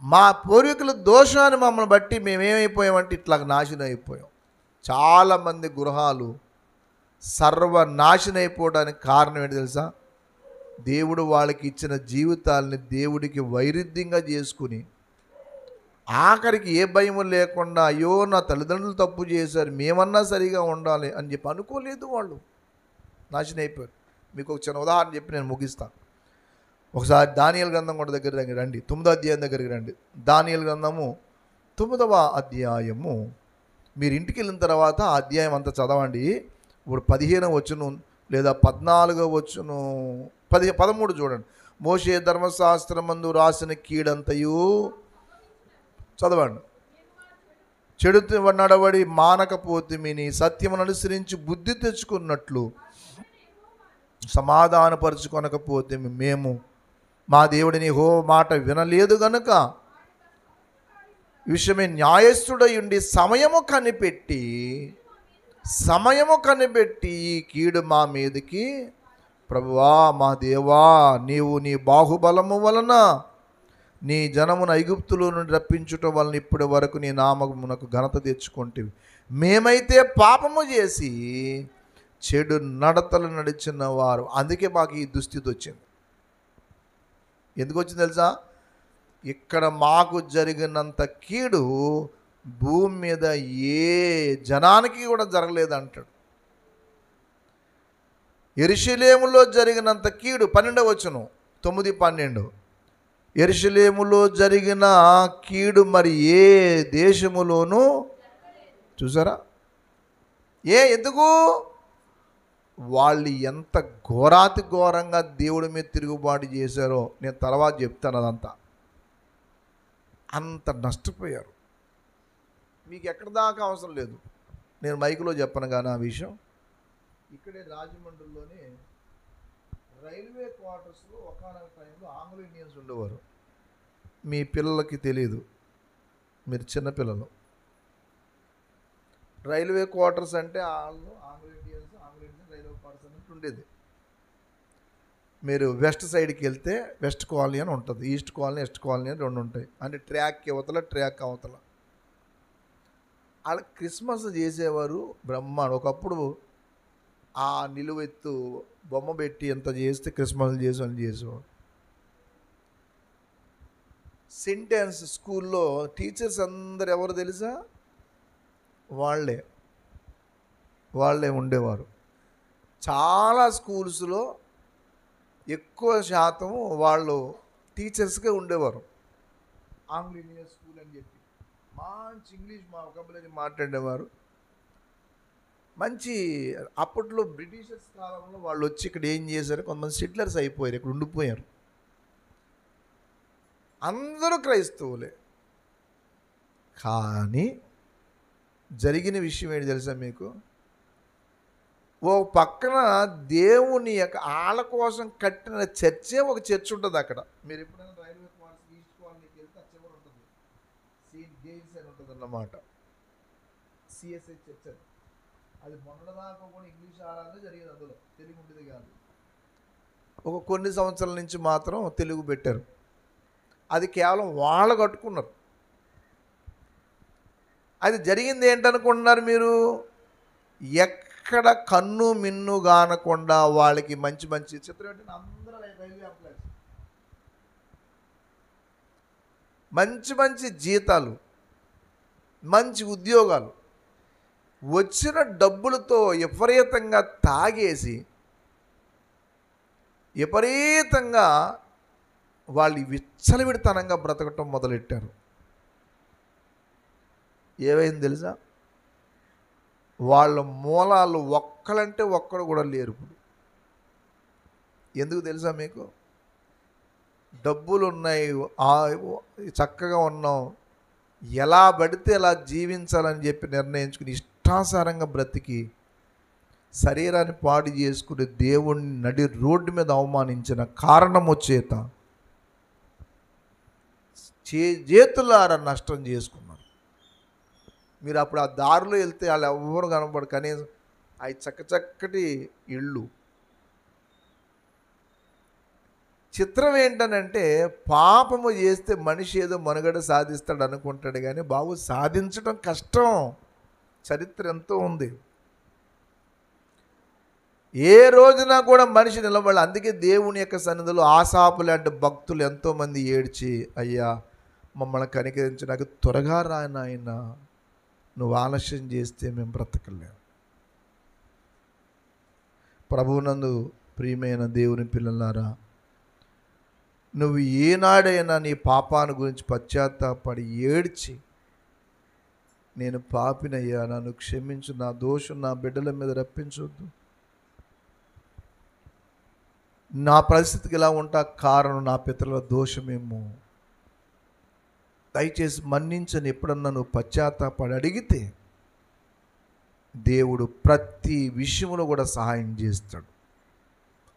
మా పూర్వీకుల దోషాన్ని మమ్మల్ని బట్టి మేమేమైపోయామంటే ఇట్లా నాశనం అయిపోయాం. చాలామంది గృహాలు సర్వనాశనం అయిపోవడానికి కారణం ఏంటి తెలుసా? దేవుడు వాళ్ళకి ఇచ్చిన జీవితాలని దేవుడికి వైరుధ్యంగా చేసుకుని ఆఖరికి ఏ భయం లేకుండా, అయ్యో నా తల్లిదండ్రులు తప్పు చేశారు, మేమన్నా సరిగా ఉండాలి అని చెప్పి అనుకోలేదు, వాళ్ళు నాశనం అయిపోయారు. మీకు ఒక చిన్న ఉదాహరణ చెప్పి నేను ముగిస్తాను. ఒకసారి దానియేలు గ్రంథం కూడా దగ్గరికి రండి, 9వ అధ్యాయం దగ్గరికి రండి. దానియేలు గ్రంథము 9వ అధ్యాయము మీరు ఇంటికి వెళ్ళిన తర్వాత ఆ అధ్యాయం అంతా చదవండి. ఇప్పుడు 15వ వచనం లేదా 14వ వచనం 13 చూడండి. మోషే ధర్మశాస్త్రమందు రాసిన కీడంతయు చదవండి. చెడు నడవడి మానకపోతే నీ సత్యమును అనుసరించి బుద్ధి తెచ్చుకున్నట్లు సమాధానపరుచుకొనకపోతే మేము మా దేవుడిని మాట వినలేదు గనుక విషయమే న్యాయస్థుడై ఉండి సమయము కనిపెట్టి ఈ కీడు మా మీదకి ప్రభువా మా దేవా, నీవు నీ బాహుబలము వలన నీ జనమును ఐగుప్తులో నుండి రప్పించుట వలన ఇప్పటి వరకు నీ నామమునకు ఘనత తెచ్చుకుంటేవి. మేమైతే పాపము చేసి చెడు నడతలు నడిచిన వారు. అందుకే మాకు ఈ దుస్థితి వచ్చింది. ఎందుకు వచ్చింది తెలుసా? ఇక్కడ మాకు జరిగినంత కీడు భూమి మీద ఏ జనానికి కూడా జరగలేదంటాడు. యెరూషలేములో జరిగినంత కీడు 12వ వచనం 9-12 యెరూషలేములో జరిగిన కీడు మరి ఏ దేశములోనూ చూసారా? ఎందుకు? వాళ్ళు ఎంత ఘోరాతి ఘోరంగా దేవుడి మీద తిరుగుబాటు చేశారో నేను తర్వాత చెప్తాను. అదంతా అంత నష్టపోయారు. మీకు ఎక్కడి దాకా అవసరం లేదు, నేను మైకులో చెప్పను కానీ ఆ విషయం. ఇక్కడే రాజమండ్రిలోనే రైల్వే క్వార్టర్స్లో ఒకనొక టైంలో ఆంగ్లో ఇండియన్స్ ఉండేవారు. మీ పిల్లలకి తెలియదు, మీరు చిన్నపిల్లలు. రైల్వే క్వార్టర్స్ అంటే వాళ్ళు ఆంగ్లో ఇండియన్స్ రైల్వే క్వార్టర్స్ అన్నట్టు ఉండేది. మీరు వెస్ట్ సైడ్కి వెళ్తే వెస్ట్ కాలనీ అని ఉంటుంది, ఈస్ట్ కాలనీ వెస్ట్ కాలనీ అని 2 ఉంటాయి. అంటే ట్రాక్ అవతల. వాళ్ళ క్రిస్మస్ చేసేవారు బ్రహ్మాండ. ఒకప్పుడు ఆ నిలువెత్తు బొమ్మ పెట్టి ఎంత చేస్తే క్రిస్మస్ చేసేవాడు. సెంటెన్స్ స్కూల్లో టీచర్స్ అందరు ఎవరు తెలుసా? వాళ్ళే ఉండేవారు. చాలా స్కూల్స్లో ఎక్కువ శాతం వాళ్ళు టీచర్స్గా ఉండేవారు. ఆంగ్ల ఇండియన్ స్కూల్ అని చెప్పి మంచి ఇంగ్లీష్ వొకాబులరీ మాట్లాడేవారు. మంచి అప్పట్లో బ్రిటిషర్స్ కాలంలో వాళ్ళు వచ్చి ఇక్కడ ఏం చేశారు, కొంతమంది సెటిలర్స్ అయిపోయారు, ఇక్కడ ఉండిపోయారు. అందరూ క్రైస్తవులే. కానీ జరిగిన విషయం ఏంటి తెలుసా మీకు? ఓ పక్కన దేవుని యొక్క ఆళ్ళ కోసం కట్టిన చర్చే ఒక చర్చ్ ఉంటుంది అక్కడ. మీరు ఎప్పుడైనా రైల్వే క్వార్టర్స్ ఈస్ట్ కాలనీకి వెళ్తే ఆ చివరి ఉంటుంది, సెయింట్ జేమ్స్ అని ఉంటుంది అన్నమాట, సిఎస్ఐ చర్చ్ అని. అది మొన్నదాకా కూడా ఇంగ్లీష్ ఆడాలని జరిగేది, అందులో తెలుగు ఉండేది కాదు. ఒక కొన్ని సంవత్సరాల నుంచి మాత్రం తెలుగు పెట్టారు. అది కేవలం వాళ్ళు కట్టుకున్నారు. అది జరిగింది ఏంటనుకుంటున్నారు మీరు? ఎక్కడ కన్ను మిన్ను కానకుండా వాళ్ళకి మంచి మంచి చిత్రం ఏంటంటే అందరూ రైల్వే ఎంప్లాయీస్, మంచి మంచి జీతాలు, మంచి ఉద్యోగాలు, వచ్చిన డబ్బులతో విపరీతంగా తాగేసి విపరీతంగా వాళ్ళు విచ్చలవిడితనంగా బ్రతకటం మొదలెట్టారు. ఏమైంది తెలుసా? వాళ్ళ మూలాలు ఒక్కలంటే ఒక్కడు కూడా లేరు ఇప్పుడు. ఎందుకు తెలుసా మీకు? డబ్బులు ఉన్నాయి, చక్కగా ఉన్నాం, ఎలా పడితే ఎలా జీవించాలని చెప్పి నిర్ణయించుకుని ఇష్టాసారంగా బ్రతికి శరీరాన్ని పాడు చేసుకుని దేవుణ్ణి నడి రోడ్డు మీద అవమానించిన కారణము చేత చేతులారా నష్టం చేసుకున్నారు. మీరు అప్పుడు ఆ దారిలో వెళ్తే వాళ్ళు ఎవరు కనపడు, కనీసం అవి చక్కటి ఇళ్ళు. చిత్రం ఏంటనంటే పాపము చేస్తే మనిషి ఏదో మనుగడ సాధిస్తాడు అనుకుంటాడు, కానీ బాబు సాధించడం కష్టం. చరిత్ర ఎంతో ఉంది. ఏ రోజున కూడా మనిషి నిలబడాలి. అందుకే దేవుని యొక్క సన్నిధిలో ఆసాపు లాంటి భక్తులు ఎంతోమంది ఏడ్చి, అయ్యా మమ్మల్ని కనికరించి నాకు త్వరగా రాయన, నువ్వు ఆలస్యం చేస్తే మేము బ్రతకలేము. ప్రభువునందు ప్రియమైన దేవుని పిల్లలారా, నువ్వు ఏనాడైనా నీ పాపాన్ని గురించి పశ్చాత్తాపడి ఏడ్చి, నేను పాపినయ్యా, నన్ను క్షమించు, నా దోషం నా బిడ్డల మీద రప్పించొద్దు, నా పరిస్థితికి ఇలా ఉంటా కారణం నా పితరుల దోషమేమో, దయచేసి మన్నించని ఎప్పుడన్నా నువ్వు పశ్చాత్తాపడి అడిగితే దేవుడు ప్రతి విషయంలో కూడా సహాయం చేస్తాడు.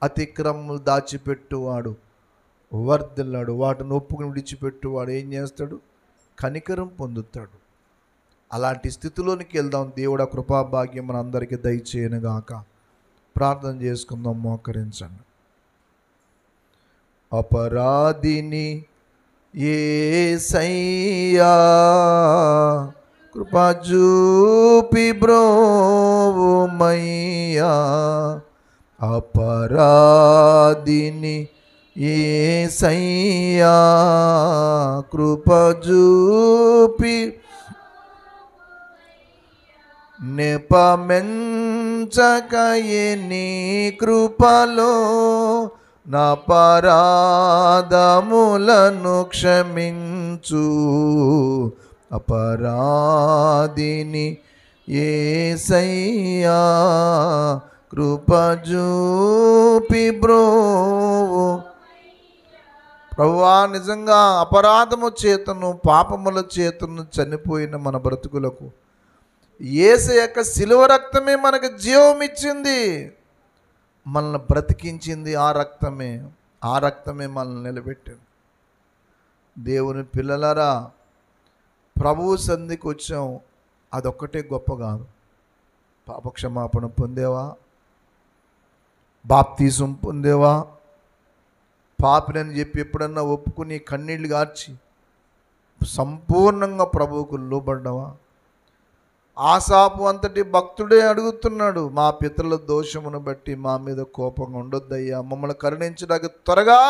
అతిక్రమములు దాచిపెట్టువాడు వర్ధిల్లాడు, వాటిని ఒప్పుకుని విడిచిపెట్టువాడు ఏం చేస్తాడు? కనికరం పొందుతాడు. అలాంటి స్థితిలోనికి వెళ్దాం. దేవుడు ఆ కృపాభాగ్యం మన అందరికీ దయచేయనుగాక. ప్రార్థన చేసుకుందాం, మోకరించండి. అపరాధిని యేసయ్యా కృప చూపి బ్రోవుమయ్యా, అపరాధిని యేసయ్యా కృప చూపి నెపమెంచకయే నీ కృపలో నా పరాధములను క్షమించు, అపరాధిని యేసయ్యా కృప చూపి బ్రోవు. ప్రభువా, నిజంగా అపరాధము చేతను పాపముల చేతను చనిపోయిన మన బ్రతుకులకు యేసయ్య యొక్క శిలువ రక్తమే మనకు జీవం ఇచ్చింది, మనల్ని బ్రతికించింది. ఆ రక్తమే మనల్ని నిలబెట్టింది. దేవుని పిల్లలారా, ప్రభువు సన్నిధికి వచ్చాం, అదొక్కటే గొప్ప కాదు. పాపక్షమాపణ పొందేవా? బాప్తీసం పొందేవా? పాపినని చెప్పి ఎప్పుడన్నా ఒప్పుకుని కన్నీళ్ళు గార్చి సంపూర్ణంగా ప్రభువుకు లోబడ్డావా? ఆసాపు అంతటి భక్తుడే అడుగుతున్నాడు, మా పితరుల దోషమును బట్టి మా మీద కోపంగా ఉండొద్దయ్యా, మమ్మల్ని కరుణించడానికి త్వరగా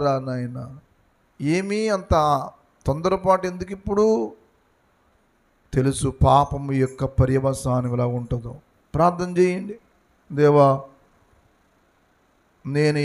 రా నాయన. ఏమీ అంత తొందరపాటు ఎందుకు? ఇప్పుడు తెలుసు పాపము యొక్క పర్యవసానం ఎలా ఉంటుందో. ప్రార్థన చేయండి. దేవా, నేను